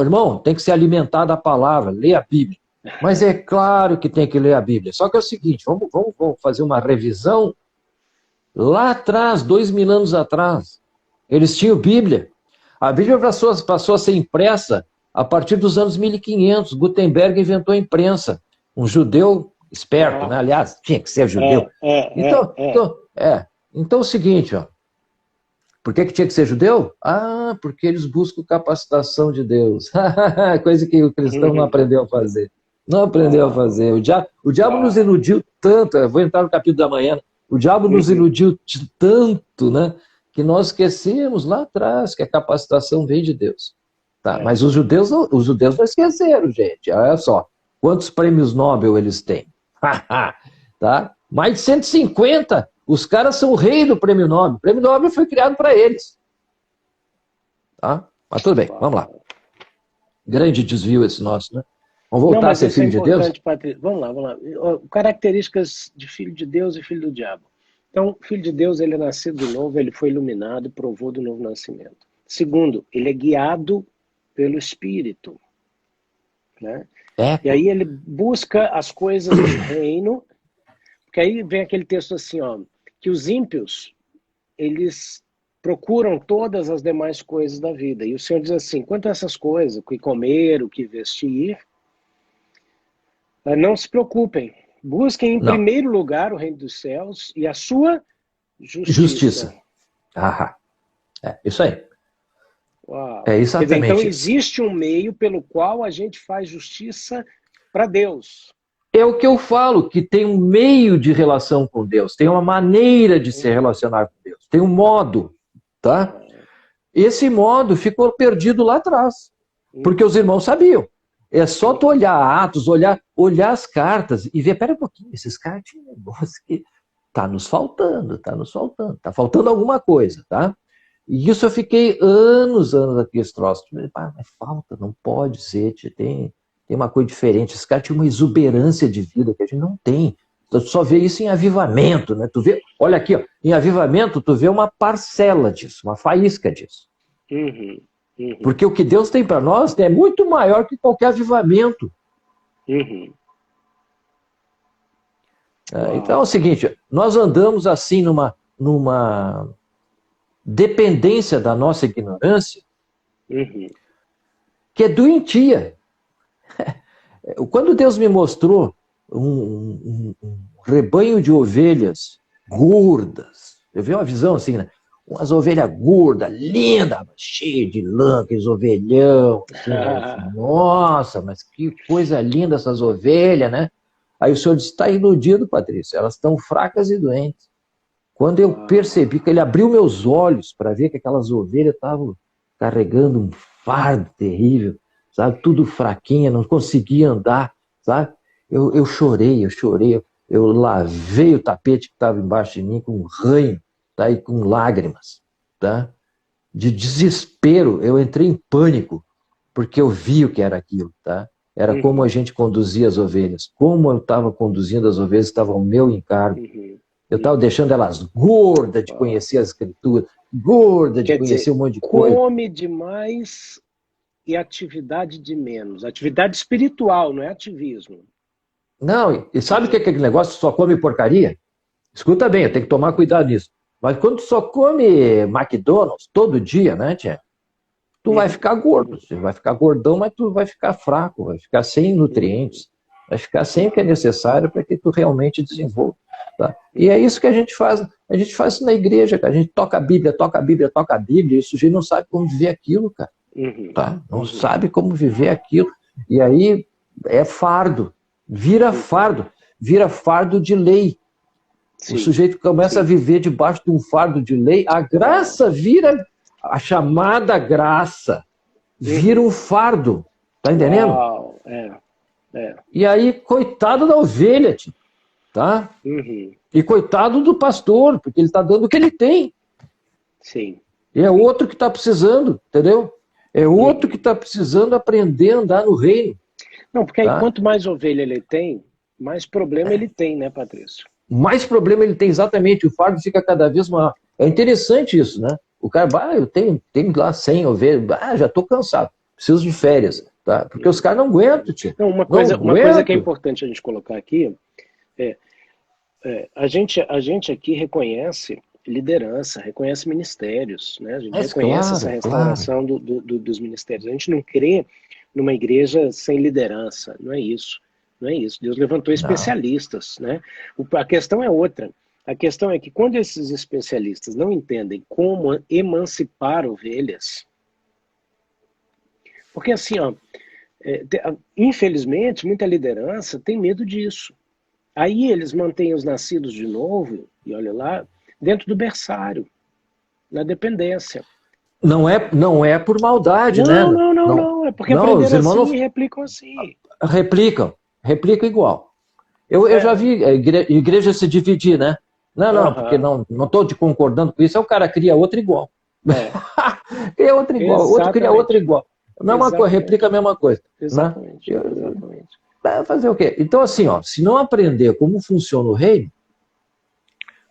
irmão, tem que se alimentar da palavra, ler a Bíblia. Mas é claro que tem que ler a Bíblia. Só que é o seguinte, vamos fazer uma revisão. Lá atrás, 2000 anos atrás, eles tinham Bíblia. A Bíblia passou a ser impressa a partir dos anos 1500. Gutenberg inventou a imprensa. Um judeu esperto, né? Aliás, tinha que ser judeu. Então é o seguinte, por que tinha que ser judeu? Porque eles buscam capacitação de Deus. Coisa que o cristão não aprendeu a fazer. Não aprendeu a fazer. O diabo nos iludiu tanto, eu vou entrar no capítulo da manhã, o diabo nos iludiu tanto, né, que nós esquecemos lá atrás que a capacitação vem de Deus. Tá? Mas os judeus não esqueceram, gente. Olha só, quantos prêmios Nobel eles têm? Tá? Mais de 150. Os caras são o rei do prêmio Nobel. O prêmio Nobel foi criado para eles. Tá? Mas tudo bem, vamos lá. Grande desvio esse nosso, né? Vamos voltar a ser filho de Deus? Patrícia. Vamos lá. Características de filho de Deus e filho do diabo. Então, filho de Deus, ele é nascido de novo, ele foi iluminado, provou do novo nascimento. Segundo, ele é guiado pelo Espírito. Né? E aí ele busca as coisas do reino, porque aí vem aquele texto assim, que os ímpios, eles procuram todas as demais coisas da vida. E o Senhor diz assim, quanto a essas coisas, o que comer, o que vestir, não se preocupem. Busquem em primeiro lugar o reino dos céus e a sua justiça. Isso aí. Uau. É exatamente então isso. existe um meio pelo qual a gente faz justiça para Deus. É o que eu falo, que tem um meio de relação com Deus, tem uma maneira de se relacionar com Deus, tem um modo, tá? Esse modo ficou perdido lá atrás, porque os irmãos sabiam. É só tu olhar Atos, olhar as cartas e ver, pera um pouquinho, esses caras tinham um negócio que tá nos faltando, tá faltando alguma coisa, tá? E isso eu fiquei anos aqui esse troço. Mas falta, não pode ser, tem uma coisa diferente. Esse cara tinha uma exuberância de vida que a gente não tem. Tu só vê isso em avivamento, né? Tu vê, olha aqui, em avivamento tu vê uma parcela disso, uma faísca disso. Porque o que Deus tem para nós é muito maior que qualquer avivamento. Então é o seguinte, nós andamos assim numa dependência da nossa ignorância, Uhum. que é doentia. Quando Deus me mostrou um rebanho de ovelhas gordas, eu vi uma visão assim, né? Umas ovelhas gordas, lindas, cheias de lã, aqueles ovelhão, assim, né? Nossa, mas que coisa linda essas ovelhas, né? Aí o senhor disse, está iludido, Patrícia, elas estão fracas e doentes. Quando eu percebi que ele abriu meus olhos para ver que aquelas ovelhas estavam carregando um fardo terrível, sabe? Tudo fraquinha, não conseguia andar, sabe? Eu chorei, eu lavei o tapete que estava embaixo de mim com um ranho, tá? E com lágrimas, tá? De desespero, eu entrei em pânico, porque eu vi o que era aquilo, tá? Era como a gente conduzia as ovelhas, como eu estava conduzindo as ovelhas, estava ao meu encargo. Eu estava deixando elas gordas de conhecer as escrituras, gordas de conhecer um monte de coisa. Come demais e atividade de menos. Atividade espiritual, não é ativismo. Não, e sabe o que é aquele negócio só come porcaria? Escuta bem, eu tenho que tomar cuidado nisso. Mas quando tu só come McDonald's todo dia, né, tia? Tu vai ficar gordo, você vai ficar gordão, mas tu vai ficar fraco, vai ficar sem nutrientes, vai ficar sem o que é necessário para que tu realmente desenvolva. Tá? E é isso que a gente faz isso na igreja, cara. A gente toca a Bíblia, toca a Bíblia, toca a Bíblia, e o sujeito não sabe como viver aquilo, cara. Tá? Não sabe como viver aquilo. E aí é fardo, vira fardo de lei. O sujeito começa a viver debaixo de um fardo de lei, a graça vira, a chamada graça, vira um fardo. Tá entendendo? Uau, E aí, coitado da ovelha, tio, tá? E coitado do pastor, porque ele está dando o que ele tem. Sim. E é outro que está precisando, entendeu? É outro que está precisando aprender a andar no reino. Não, porque aí quanto mais ovelha ele tem, mais problema ele tem, né, Patrício? Mais problema ele tem, exatamente. O fardo fica cada vez maior. É interessante isso, né? O cara, eu tenho lá 100 ovelhas, já estou cansado, preciso de férias, tá? Porque os caras não aguentam, tio. Não, uma coisa que é importante a gente colocar aqui a gente aqui reconhece liderança, reconhece ministérios, né? A gente reconhece essa restauração dos ministérios. A gente não crê numa igreja sem liderança, não é isso. Não é isso. Deus levantou especialistas, né? A questão é outra. A questão é que quando esses especialistas não entendem como emancipar ovelhas, porque assim, infelizmente, muita liderança tem medo disso. Aí eles mantêm os nascidos de novo, e olha lá, dentro do berçário, na dependência. Não é por maldade, né? Não. É porque aprenderam assim e replicam assim. Replicam igual. Eu já vi a igreja se dividir, né? Não, porque não estou te concordando com isso, aí o cara cria outra igual. Cria outra igual, outro cria outra igual. A mesma coisa, replica a mesma coisa. Exatamente. Vai fazer o quê? Então, assim, se não aprender como funciona o reino,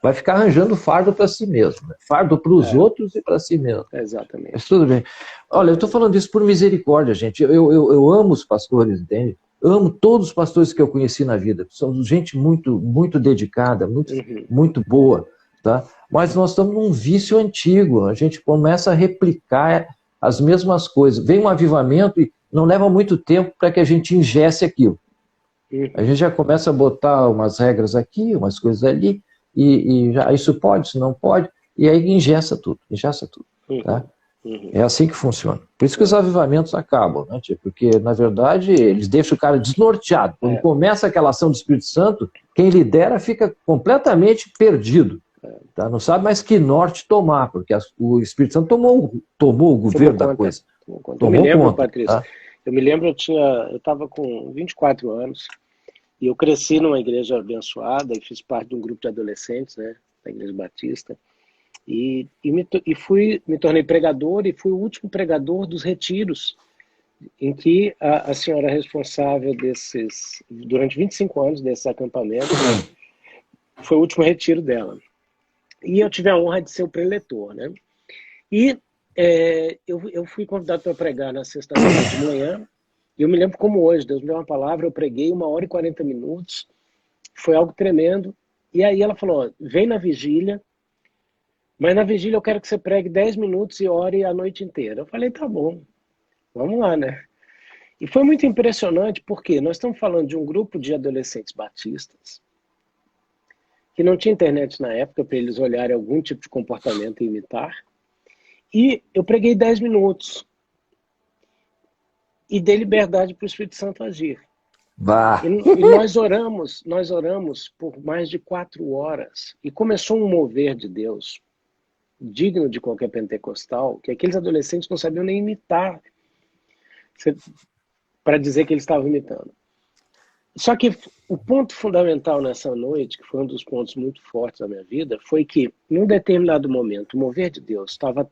vai ficar arranjando fardo para si mesmo. Né? Fardo para os outros e para si mesmo. Exatamente. Mas tudo bem. Olha, eu estou falando isso por misericórdia, gente. Eu amo os pastores, entende? Eu amo todos os pastores que eu conheci na vida. São gente muito, muito dedicada, muito boa. Tá? Mas nós estamos num vício antigo. A gente começa a replicar as mesmas coisas. Vem um avivamento e não leva muito tempo para que a gente ingesse aquilo. A gente já começa a botar umas regras aqui, umas coisas ali, e já, isso pode, isso não pode, e aí ingessa tudo. Tá? É assim que funciona. Por isso que os avivamentos acabam, né, tia? Porque, na verdade, eles deixam o cara desnorteado. Quando começa aquela ação do Espírito Santo, quem lidera fica completamente perdido. Tá? Não sabe mais que norte tomar, porque o Espírito Santo tomou o governo da coisa. Eu me lembro, Patrícia, eu estava com 24 anos, e eu cresci numa igreja abençoada, e fiz parte de um grupo de adolescentes, né, da Igreja Batista, e me tornei pregador, e fui o último pregador dos retiros, em que a senhora responsável durante 25 anos desses acampamentos, foi o último retiro dela. E eu tive a honra de ser o preletor, né? E eu fui convidado para pregar na sexta-feira de manhã, e eu me lembro como hoje, Deus me deu uma palavra, eu preguei 1h40, foi algo tremendo, e aí ela falou, vem na vigília, mas na vigília eu quero que você pregue 10 minutos e ore a noite inteira. Eu falei, tá bom, vamos lá, né? E foi muito impressionante porque nós estamos falando de um grupo de adolescentes batistas que não tinha internet na época para eles olharem algum tipo de comportamento e imitar. E eu preguei 10 minutos e dei liberdade para o Espírito Santo agir. Bah. E nós oramos por mais de 4 horas. E começou um mover de Deus, digno de qualquer pentecostal, que aqueles adolescentes não sabiam nem imitar para dizer que eles estavam imitando. Só que o ponto fundamental nessa noite, que foi um dos pontos muito fortes da minha vida, foi que, num determinado momento, o mover de Deus estava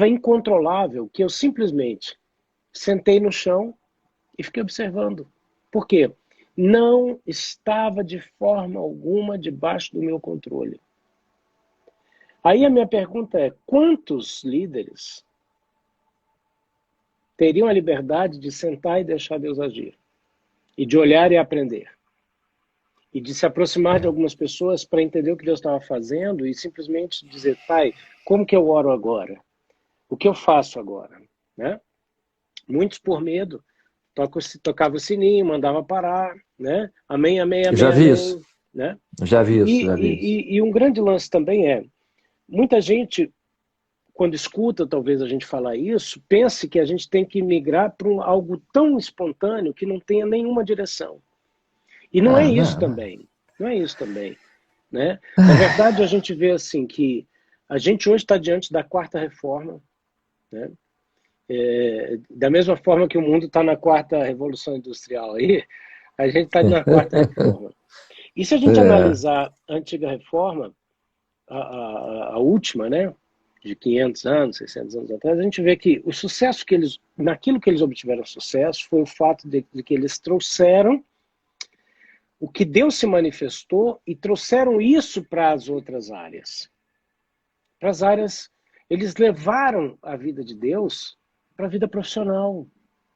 incontrolável, que eu simplesmente sentei no chão e fiquei observando. Por quê? Não estava de forma alguma debaixo do meu controle. Aí a minha pergunta é, quantos líderes teriam a liberdade de sentar e deixar Deus agir? E de olhar e aprender. E de se aproximar de algumas pessoas para entender o que Deus estava fazendo e simplesmente dizer, pai, como que eu oro agora? O que eu faço agora? Né? Muitos por medo, tocava o sininho, mandava parar, né? Amém, amém, amém, Já vi amém. isso. Né? Já vi isso, já vi isso. E um grande lance também é, muita gente, quando escuta talvez a gente falar isso, pense que a gente tem que migrar para algo tão espontâneo que não tenha nenhuma direção. E não é isso também. Não é isso também. Né? Na verdade, a gente vê assim que a gente hoje está diante da quarta reforma, né? Da mesma forma que o mundo está na quarta revolução industrial aí, a gente está na quarta reforma. E se a gente analisar a antiga reforma, a última, né, de 500 anos, 600 anos atrás, a gente vê que o sucesso naquilo que eles obtiveram sucesso foi o fato de que eles trouxeram o que Deus se manifestou e trouxeram isso para as outras áreas. Para as áreas, eles levaram a vida de Deus para a vida profissional.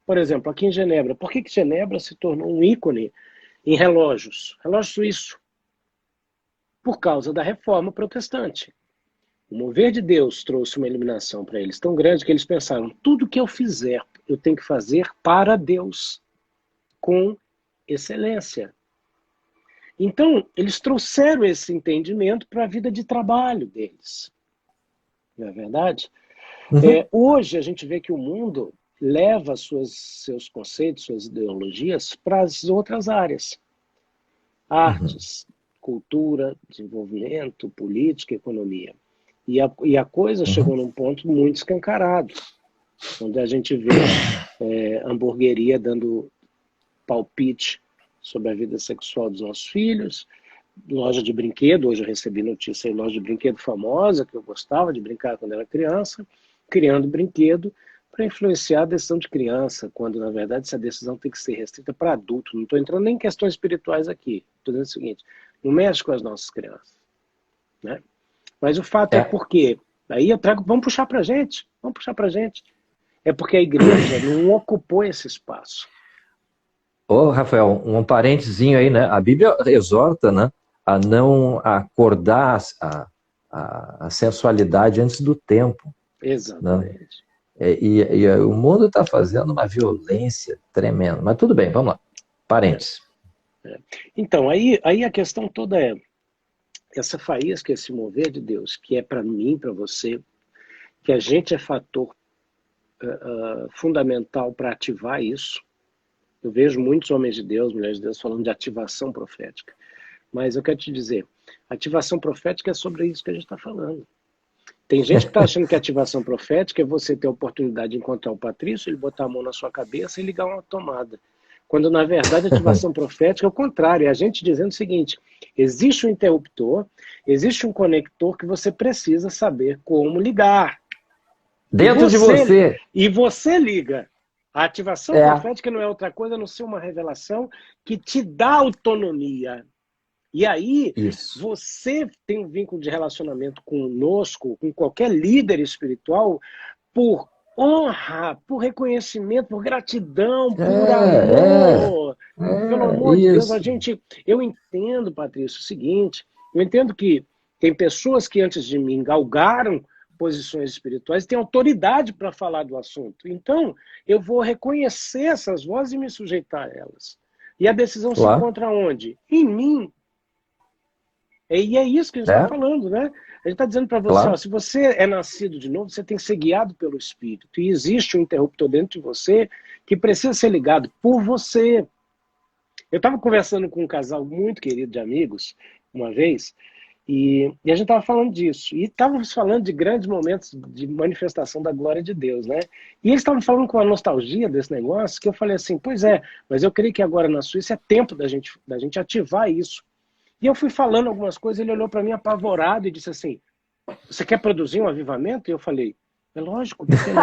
Por exemplo, aqui em Genebra. Por que Genebra se tornou um ícone em relógios? Relógio suíço. Por causa da reforma protestante. O mover de Deus trouxe uma iluminação para eles tão grande que eles pensaram, tudo que eu fizer, eu tenho que fazer para Deus, com excelência. Então, eles trouxeram esse entendimento para a vida de trabalho deles. Não é verdade? Uhum. Hoje a gente vê que o mundo leva seus conceitos, suas ideologias para as outras áreas. Artes, cultura, desenvolvimento, política, economia. E a coisa chegou num ponto muito escancarado, onde a gente vê hamburgueria dando palpite sobre a vida sexual dos nossos filhos, loja de brinquedo, hoje eu recebi notícia em loja de brinquedo famosa, que eu gostava de brincar quando era criança, criando brinquedo para influenciar a decisão de criança, quando na verdade essa decisão tem que ser restrita para adulto. Não estou entrando nem em questões espirituais aqui, estou dizendo o seguinte, não mexe com as nossas crianças. Né? Mas o fato é porque, aí eu trago, vamos puxar para a gente, é porque a igreja não ocupou esse espaço. Ô, Rafael, um parentezinho aí, né? A Bíblia exorta, né, a não acordar a sensualidade antes do tempo. Exatamente. Né? E o mundo está fazendo uma violência tremenda. Mas tudo bem, vamos lá. Parênteses. Então, aí a questão toda é essa faísca, esse mover de Deus, que é para mim, para você, que a gente é fator fundamental para ativar isso. Eu vejo muitos homens de Deus, mulheres de Deus, falando de ativação profética. Mas eu quero te dizer, ativação profética é sobre isso que a gente está falando. Tem gente que está achando que ativação profética é você ter a oportunidade de encontrar o Patrício, ele botar a mão na sua cabeça e ligar uma tomada. Quando, na verdade, a ativação profética é o contrário. É a gente dizendo o seguinte, existe um interruptor, existe um conector que você precisa saber como ligar. Dentro de você. E você liga. A ativação profética não é outra coisa a não ser uma revelação que te dá autonomia. E aí, você tem um vínculo de relacionamento conosco, com qualquer líder espiritual, por honra, por reconhecimento, por gratidão, por amor. Pelo amor de Deus, eu entendo, Patrício, o seguinte, eu entendo que Tem pessoas que antes de mim galgaram posições espirituais, têm autoridade para falar do assunto. Então, eu vou reconhecer essas vozes e me sujeitar a elas. E a decisão se encontra onde? Em mim. E é isso que a gente está falando, né? A gente está dizendo para você, ó, se você é nascido de novo, você tem que ser guiado pelo Espírito. E existe um interruptor dentro de você que precisa ser ligado por você. Eu estava conversando com um casal muito querido de amigos, uma vez, e a gente estava falando disso. E estávamos falando de grandes momentos de manifestação da glória de Deus, né? E eles estavam falando com uma nostalgia desse negócio, que eu falei assim, pois é, mas eu creio que agora na Suíça é tempo da gente ativar isso. E eu fui falando algumas coisas, ele olhou para mim apavorado e disse assim, você quer produzir um avivamento? E eu falei, é lógico, por que não?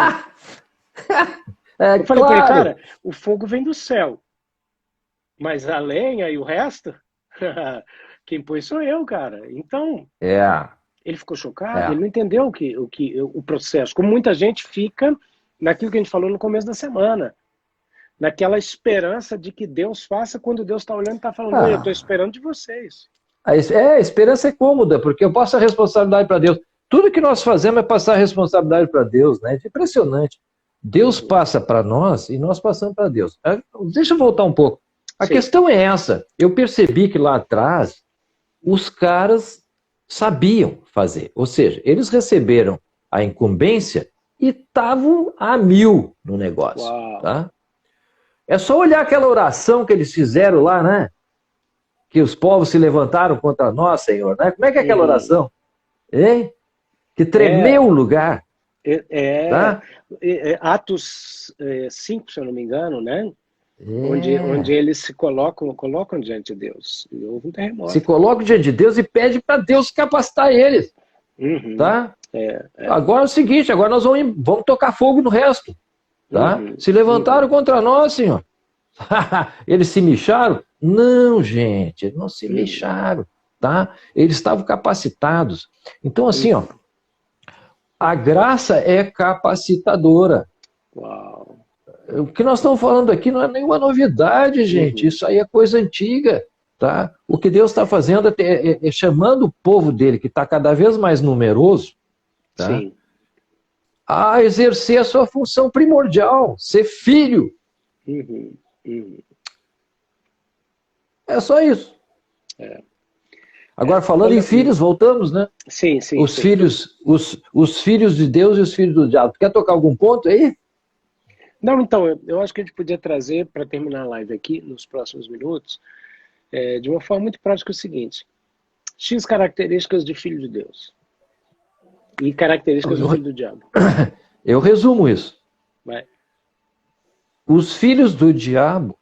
Eu falei para ele, cara, o fogo vem do céu, mas a lenha e o resto, quem põe sou eu, cara. Então, ele ficou chocado, ele não entendeu o processo, como muita gente fica naquilo que a gente falou no começo da semana, naquela esperança de que Deus faça quando Deus está olhando e está falando, eu estou esperando de vocês. A esperança é cômoda, porque eu passo a responsabilidade para Deus. Tudo que nós fazemos é passar a responsabilidade para Deus, né? É impressionante. Deus passa para nós e nós passamos para Deus. Deixa eu voltar um pouco. A questão é essa. Eu percebi que lá atrás os caras sabiam fazer. Ou seja, eles receberam a incumbência e estavam a 1000 no negócio. Tá? É só olhar aquela oração que eles fizeram lá, né? Que os povos se levantaram contra nós, Senhor. Né? Como é que é aquela oração? Hein? Que tremeu o lugar. Tá? Atos 5, se eu não me engano, né? Onde eles se colocam diante de Deus. E houve um terremoto. Se colocam diante de Deus e pedem para Deus capacitar eles. Tá? Agora é o seguinte, agora nós vamos tocar fogo no resto. Tá? Se levantaram contra nós, Senhor. Eles se mexaram? Não, gente, eles não se mexaram. Tá? Eles estavam capacitados. Então, assim, ó, a graça é capacitadora. Uau. O que nós estamos falando aqui não é nenhuma novidade, gente. Isso aí é coisa antiga. Tá? O que Deus está fazendo é chamando o povo dele, que está cada vez mais numeroso, tá? A exercer a sua função primordial, ser filho. É só isso. Agora, falando em filhos, voltamos, né? Sim. Os filhos de Deus e os filhos do diabo. Quer tocar algum ponto aí? Não, então, eu acho que a gente podia trazer, para terminar a live aqui, nos próximos minutos, de uma forma muito prática o seguinte. X características de filho de Deus. E características do filho do diabo. Eu resumo isso. Vai. Os filhos do diabo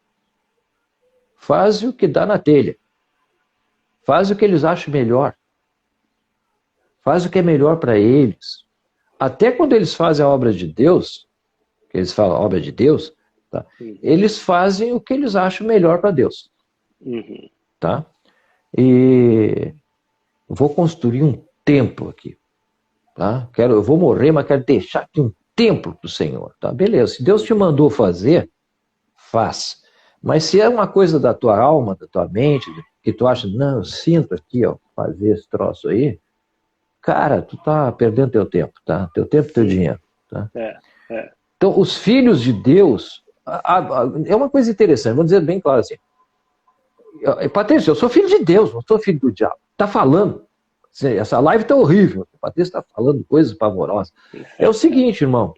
fazem o que dá na telha. Fazem o que eles acham melhor. Fazem o que é melhor para eles. Até quando eles fazem a obra de Deus, que eles falam obra de Deus, tá? Eles fazem o que eles acham melhor para Deus. Tá? E vou construir um templo aqui. Tá? Eu vou morrer, mas quero deixar aqui um templo para o Senhor. Tá? Beleza, se Deus te mandou fazer, faz. Mas se é uma coisa da tua alma, da tua mente, que tu acha, não, eu sinto aqui, ó, fazer esse troço aí, cara, tu tá perdendo teu tempo, tá? Teu tempo e teu dinheiro. Tá? Então, os filhos de Deus, é uma coisa interessante, vou dizer bem claro assim, Patrícia, eu sou filho de Deus, não sou filho do diabo. Tá falando. Essa live tá horrível. A Patrícia está falando coisas pavorosas. É o seguinte, irmão.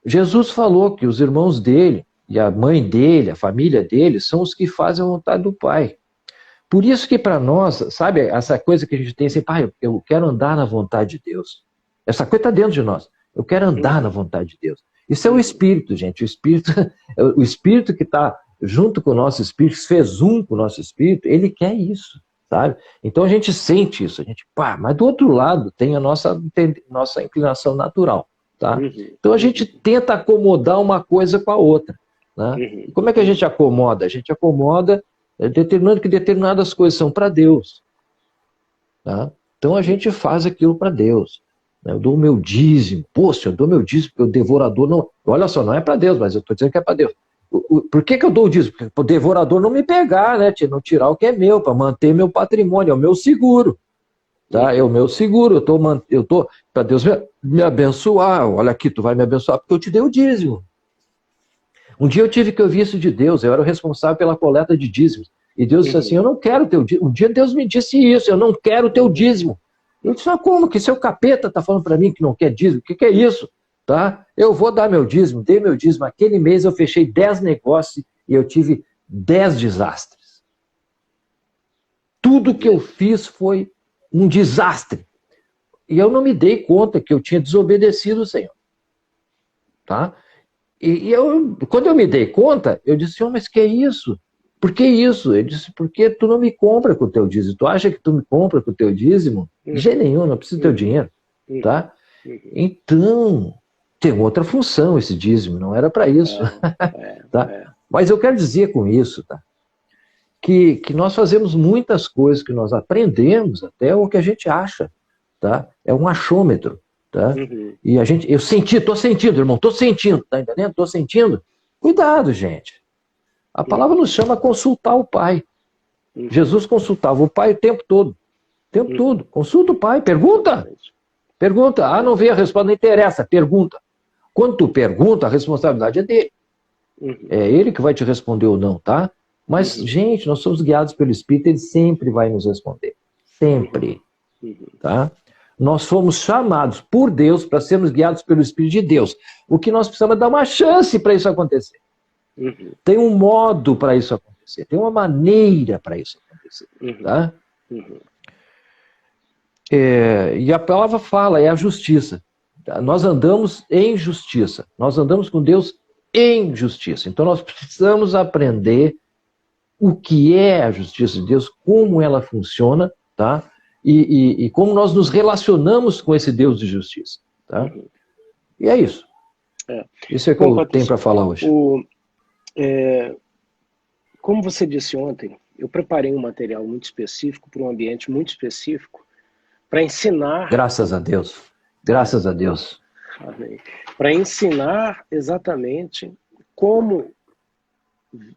Jesus falou que os irmãos dele, e a mãe dele, a família dele, são os que fazem a vontade do Pai. Por isso que para nós, sabe, essa coisa que a gente tem assim, pai, eu quero andar na vontade de Deus. Essa coisa está dentro de nós. Eu quero andar na vontade de Deus. Isso é o Espírito, gente. O Espírito que está junto com o nosso Espírito, fez um com o nosso Espírito, ele quer isso, sabe? Então a gente sente isso, a gente, mas do outro lado tem a nossa inclinação natural, tá? Então a gente tenta acomodar uma coisa com a outra, né? Como é que a gente acomoda? A gente acomoda determinando que determinadas coisas são para Deus, tá? Então a gente faz aquilo para Deus. Eu dou o meu dízimo, poxa, eu dou meu dízimo porque o devorador não... Olha só, não é para Deus, mas eu estou dizendo que é para Deus. Por que eu dou o dízimo? Porque o devorador não me pegar, né? Não tirar o que é meu, para manter meu patrimônio, é o meu seguro. tá? É o meu seguro, eu tô para Deus me abençoar. Olha aqui, tu vai me abençoar porque eu te dei o dízimo. Um dia eu tive que ouvir isso de Deus, eu era o responsável pela coleta de dízimos. E Deus disse assim, eu não quero teu dízimo. Um dia Deus me disse isso, eu não quero teu dízimo. Eu disse, ah, como que seu capeta está falando para mim que não quer dízimo? O que é isso? Tá? Eu vou dar meu dízimo, dei meu dízimo. Aquele mês eu fechei 10 negócios e eu tive 10 desastres. Tudo que eu fiz foi um desastre. E eu não me dei conta que eu tinha desobedecido o Senhor. Tá? Quando eu me dei conta, eu disse, oh, mas que é isso? Por que isso? Ele disse, porque tu não me compra com o teu dízimo. Tu acha que tu me compra com o teu dízimo? De jeito nenhum, não preciso do teu dinheiro. Tá? Então, tem outra função esse dízimo, não era para isso. Tá? Mas eu quero dizer com isso, tá? Que nós fazemos muitas coisas que nós aprendemos até o que a gente acha. Tá? É um achômetro. Tá? E eu tô sentindo, irmão, tô sentindo, tá entendendo? Tô sentindo. Cuidado, gente. A palavra nos chama a consultar o Pai. Jesus consultava o Pai o tempo todo. O tempo todo. Consulta o Pai, pergunta. Pergunta. Ah, não veio a resposta, não interessa. Pergunta. Quando tu pergunta, a responsabilidade é dele. É ele que vai te responder ou não, tá? Mas, gente, nós somos guiados pelo Espírito, ele sempre vai nos responder. Sempre. Tá? Nós fomos chamados por Deus para sermos guiados pelo Espírito de Deus. O que nós precisamos é dar uma chance para isso acontecer. Tem um modo para isso acontecer. Tem uma maneira para isso acontecer. Tá? E a palavra fala, é a justiça. Nós andamos em justiça. Nós andamos com Deus em justiça. Então nós precisamos aprender o que é a justiça de Deus, como ela funciona, tá? E como nós nos relacionamos com esse Deus de justiça. Tá? E é isso. Isso é que eu tenho para falar hoje. Como você disse ontem, eu preparei um material muito específico para um ambiente muito específico para ensinar... Graças a Deus. Graças a Deus. Para ensinar exatamente como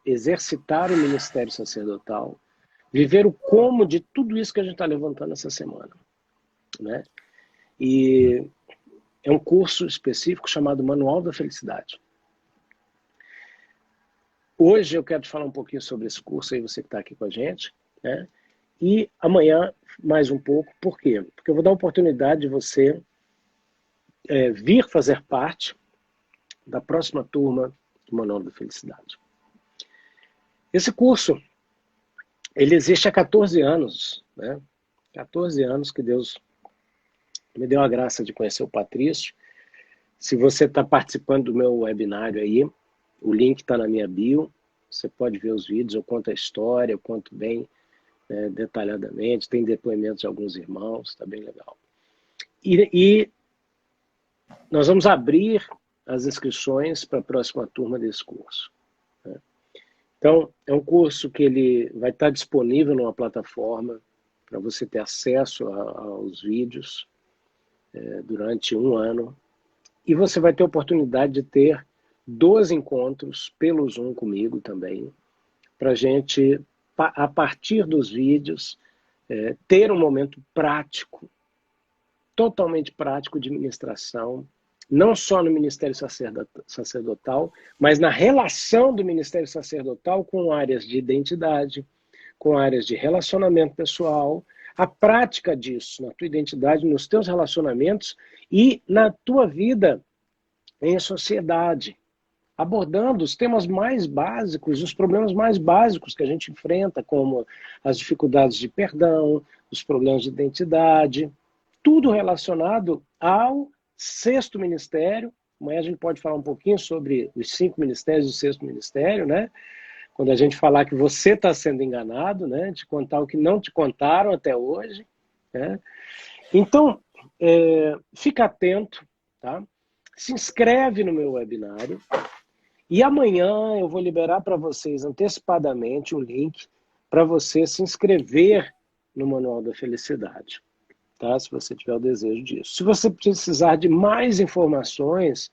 exercitar o ministério sacerdotal, viver o como de tudo isso que a gente está levantando essa semana. Né? E é um curso específico chamado Manual da Felicidade. Hoje eu quero te falar um pouquinho sobre esse curso aí, você que está aqui com a gente, né? E amanhã mais um pouco. Por quê? Porque eu vou dar a oportunidade de você vir fazer parte da próxima turma do Manual da Felicidade. Esse curso, ele existe há 14 anos, né? 14 anos que Deus me deu a graça de conhecer o Patrício. Se você está participando do meu webinário aí, o link está na minha bio, você pode ver os vídeos, eu conto a história, eu conto bem detalhadamente, tem depoimentos de alguns irmãos, está bem legal. E nós vamos abrir as inscrições para a próxima turma desse curso. Né? Então, é um curso que ele vai estar disponível numa plataforma para você ter acesso aos vídeos durante um ano. E você vai ter a oportunidade de ter 2 encontros pelo Zoom comigo também, para a gente, a partir dos vídeos, ter um momento prático, totalmente prático de ministração, não só no ministério sacerdotal, mas na relação do ministério sacerdotal com áreas de identidade, com áreas de relacionamento pessoal, a prática disso na tua identidade, nos teus relacionamentos e na tua vida em sociedade, abordando os temas mais básicos, os problemas mais básicos que a gente enfrenta, como as dificuldades de perdão, os problemas de identidade, tudo relacionado ao 6º ministério. Amanhã a gente pode falar um pouquinho sobre os 5 ministérios do 6º ministério, né? Quando a gente falar que você está sendo enganado, né? De contar o que não te contaram até hoje. Né? Então, fica atento, tá? Se inscreve no meu webinário e amanhã eu vou liberar para vocês antecipadamente o link para você se inscrever no Manual da Felicidade, tá? Se você tiver o desejo disso. Se você precisar de mais informações,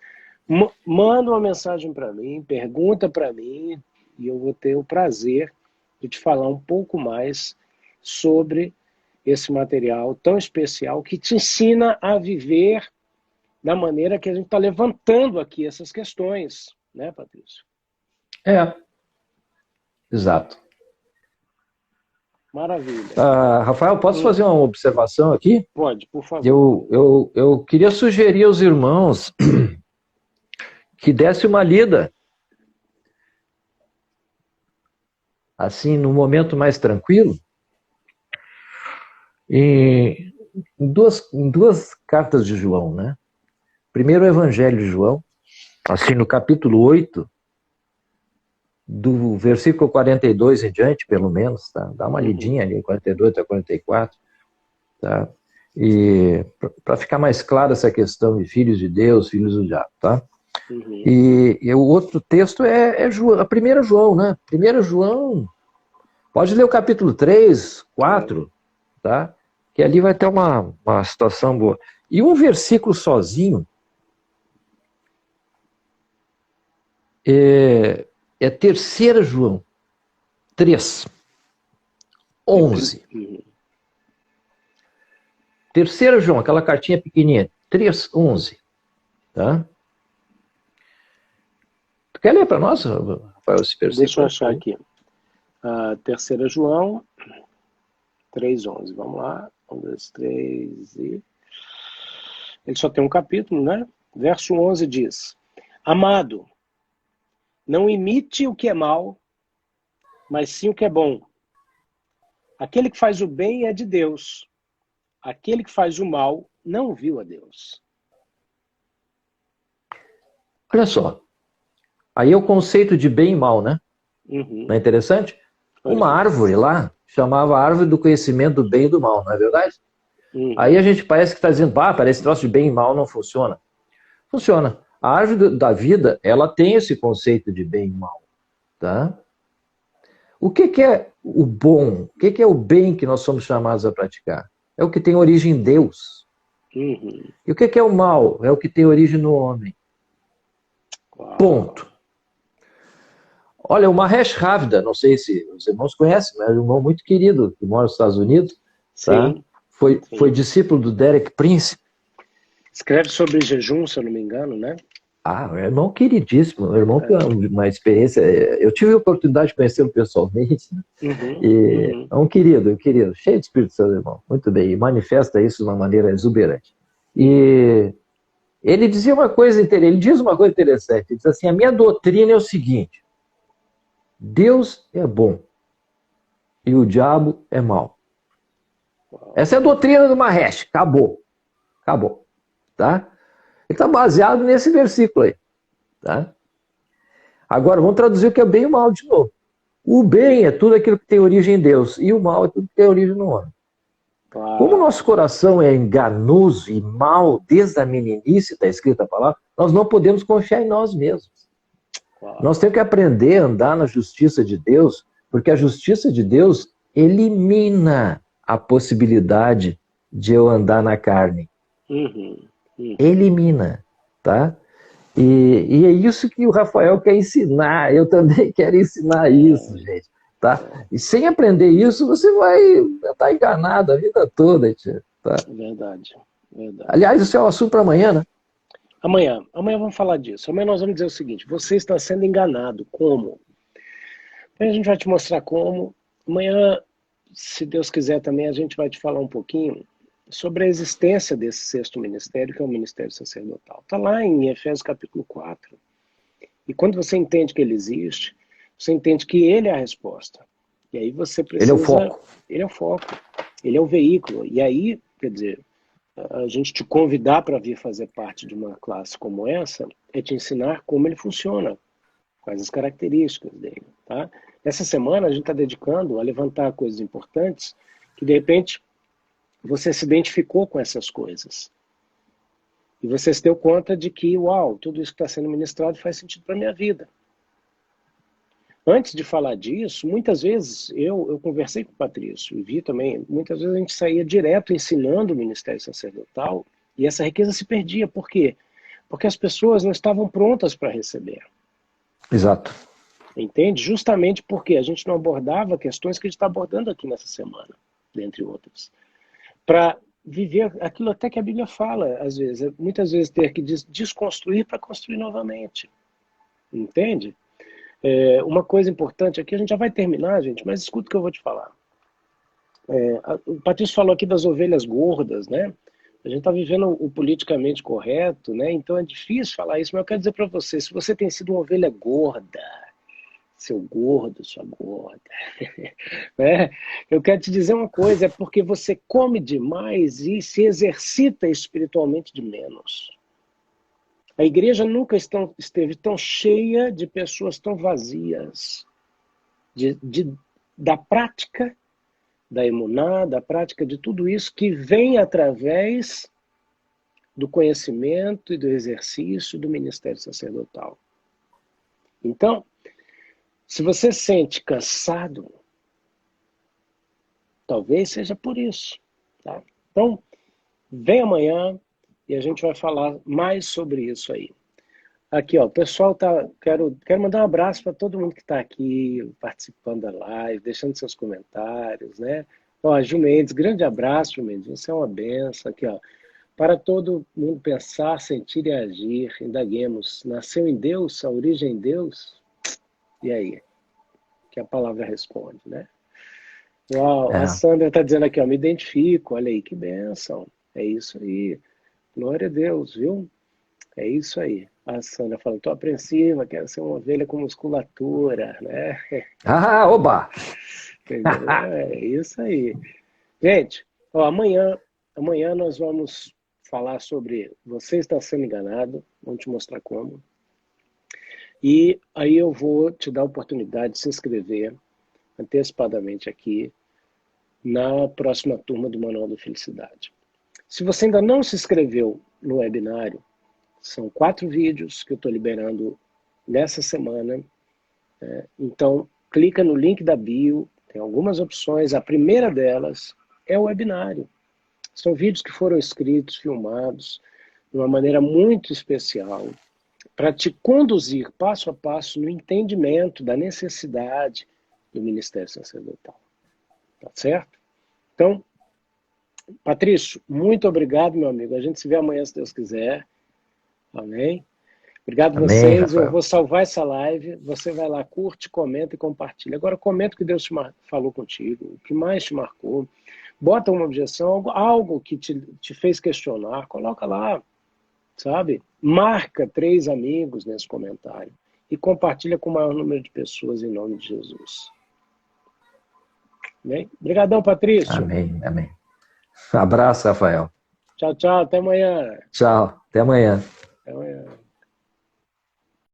manda uma mensagem para mim, pergunta para mim e eu vou ter o prazer de te falar um pouco mais sobre esse material tão especial que te ensina a viver da maneira que a gente está levantando aqui essas questões, né, Patrício? É, exato. Maravilha. Rafael, posso fazer uma observação aqui? Pode, por favor. Eu queria sugerir aos irmãos que desse uma lida, assim, num momento mais tranquilo, em duas cartas de João, né? Primeiro o Evangelho de João, assim, no capítulo 8, do versículo 42 em diante, pelo menos, tá? Dá uma lidinha ali, 42 a 44, tá? E para ficar mais clara essa questão de filhos de Deus, filhos do diabo, tá? E o outro texto é João, a 1 João, né? 1 João, pode ler o capítulo 3, 4, tá? Que ali vai ter uma situação boa. E um versículo sozinho é 3 João 3, 11. 3 João, aquela cartinha pequenininha, 3, 11. Tá? Tu quer ler para nós, Rafael, esse versículo? Deixa eu achar aqui. 3 João 3, 11. Vamos lá. 1, 2, 3 e... Ele só tem um capítulo, né? Verso 11 diz: Amado, não imite o que é mal, mas sim o que é bom. Aquele que faz o bem é de Deus. Aquele que faz o mal não viu a Deus. Olha só. Aí é o conceito de bem e mal, né? Não é interessante? Uma árvore lá chamava árvore do conhecimento do bem e do mal, não é verdade? Aí a gente parece que está dizendo, parece que troço de bem e mal não funciona. Funciona. A árvore da vida, ela tem esse conceito de bem e mal, tá? O que é o bom? O que é o bem que nós somos chamados a praticar? É o que tem origem em Deus. E o que é o mal? É o que tem origem no homem. Ponto. Olha, o Mahesh Ravda, não sei se os irmãos conhecem, mas é um irmão muito querido, que mora nos Estados Unidos. Tá? Foi discípulo do Derek Prince. Escreve sobre jejum, se eu não me engano, né? Um irmão queridíssimo, um irmão que tem uma experiência. Eu tive a oportunidade de conhecê-lo pessoalmente. Né? É um querido, cheio de Espírito Santo, irmão. Muito bem, e manifesta isso de uma maneira exuberante. E ele dizia uma coisa interessante, ele diz uma coisa interessante, ele diz assim, a minha doutrina é o seguinte: Deus é bom e o diabo é mau. Essa é a doutrina do Mahesh. Acabou. Tá? Ele está baseado nesse versículo aí. Tá? Agora, vamos traduzir o que é bem e o mal de novo. O bem é tudo aquilo que tem origem em Deus e o mal é tudo que tem origem no homem. Como o nosso coração é enganoso e mau desde a meninice, está escrita a palavra, nós não podemos confiar em nós mesmos. Nós temos que aprender a andar na justiça de Deus, porque a justiça de Deus elimina a possibilidade de eu andar na carne. Elimina, tá? E é isso que o Rafael quer ensinar, eu também quero ensinar isso, gente, tá? E sem aprender isso, você vai estar enganado a vida toda, tá? Verdade. Aliás, isso é um assunto para amanhã, né? Amanhã vamos falar disso. Amanhã nós vamos dizer o seguinte: você está sendo enganado. Como? A gente vai te mostrar como. Amanhã, se Deus quiser também, a gente vai te falar um pouquinho sobre a existência desse sexto ministério, que é o ministério sacerdotal. Está lá em Efésios capítulo 4. E quando você entende que ele existe, você entende que ele é a resposta. E aí você precisa... Ele é o foco. Ele é o foco. Ele é o veículo. E aí, quer dizer, a gente te convidar para vir fazer parte de uma classe como essa é te ensinar como ele funciona, quais as características dele, tá? Essa semana a gente está dedicando a levantar coisas importantes que, de repente, você se identificou com essas coisas. E você se deu conta de que, uau, tudo isso que está sendo ministrado faz sentido para a minha vida. Antes de falar disso, muitas vezes eu conversei com o Patrício e vi também, muitas vezes a gente saía direto ensinando o ministério sacerdotal e essa riqueza se perdia. Por quê? Porque as pessoas não estavam prontas para receber. Exato. Entende? Justamente porque a gente não abordava questões que a gente está abordando aqui nessa semana, dentre outras. para viver aquilo até que a Bíblia fala, às vezes. Muitas vezes ter que desconstruir para construir novamente. Entende? Uma coisa importante aqui, a gente já vai terminar, gente, mas escuta o que eu vou te falar. O Patrício falou aqui das ovelhas gordas, né? A gente está vivendo o politicamente correto, né? Então é difícil falar isso, mas eu quero dizer para você, se você tem sido uma ovelha gorda, seu gordo, sua gorda, né? Eu quero te dizer uma coisa, é porque você come demais e se exercita espiritualmente de menos. A igreja nunca esteve tão cheia de pessoas tão vazias da prática da emuná, da prática de tudo isso que vem através do conhecimento e do exercício do ministério sacerdotal. Então, se você sente cansado, talvez seja por isso. Tá? Então, vem amanhã e a gente vai falar mais sobre isso aí. Aqui, ó, o pessoal tá. Quero mandar um abraço para todo mundo que está aqui participando da live, deixando seus comentários, né? Ó, Gil Mendes, grande abraço, Gil Mendes, você é uma benção. Aqui, ó. Para todo mundo pensar, sentir e agir, indaguemos. Nasceu em Deus, a origem em Deus? E aí? Que a palavra responde, né? Uau, a Sandra está dizendo aqui, ó, me identifico, olha aí, que bênção. É isso aí. Glória a Deus, viu? É isso aí. A Sandra falou, estou apreensiva, quero ser uma ovelha com musculatura, né? Ah, oba! Entendeu? É isso aí. Gente, ó, amanhã nós vamos falar sobre você está sendo enganado, vamos te mostrar como. E aí eu vou te dar a oportunidade de se inscrever antecipadamente aqui na próxima turma do Manual da Felicidade. Se você ainda não se inscreveu no webinário, são 4 vídeos que eu estou liberando nessa semana. Então, clica no link da bio, tem algumas opções. A primeira delas é o webinário. São vídeos que foram escritos, filmados, de uma maneira muito especial, para te conduzir passo a passo no entendimento da necessidade do ministério sacerdotal. Tá certo? Então, Patrício, muito obrigado, meu amigo. A gente se vê amanhã, se Deus quiser. Amém? Obrigado a vocês. Rafael. Eu vou salvar essa live. Você vai lá, curte, comenta e compartilha. Agora, comenta o que Deus falou contigo, o que mais te marcou. Bota uma objeção, algo que te fez questionar. Coloca lá, sabe? Marca 3 amigos nesse comentário e compartilha com o maior número de pessoas em nome de Jesus. Amém? Obrigadão, Patrício. Amém, amém. Abraço, Rafael. Tchau, tchau. Até amanhã. Tchau, até amanhã. Até amanhã.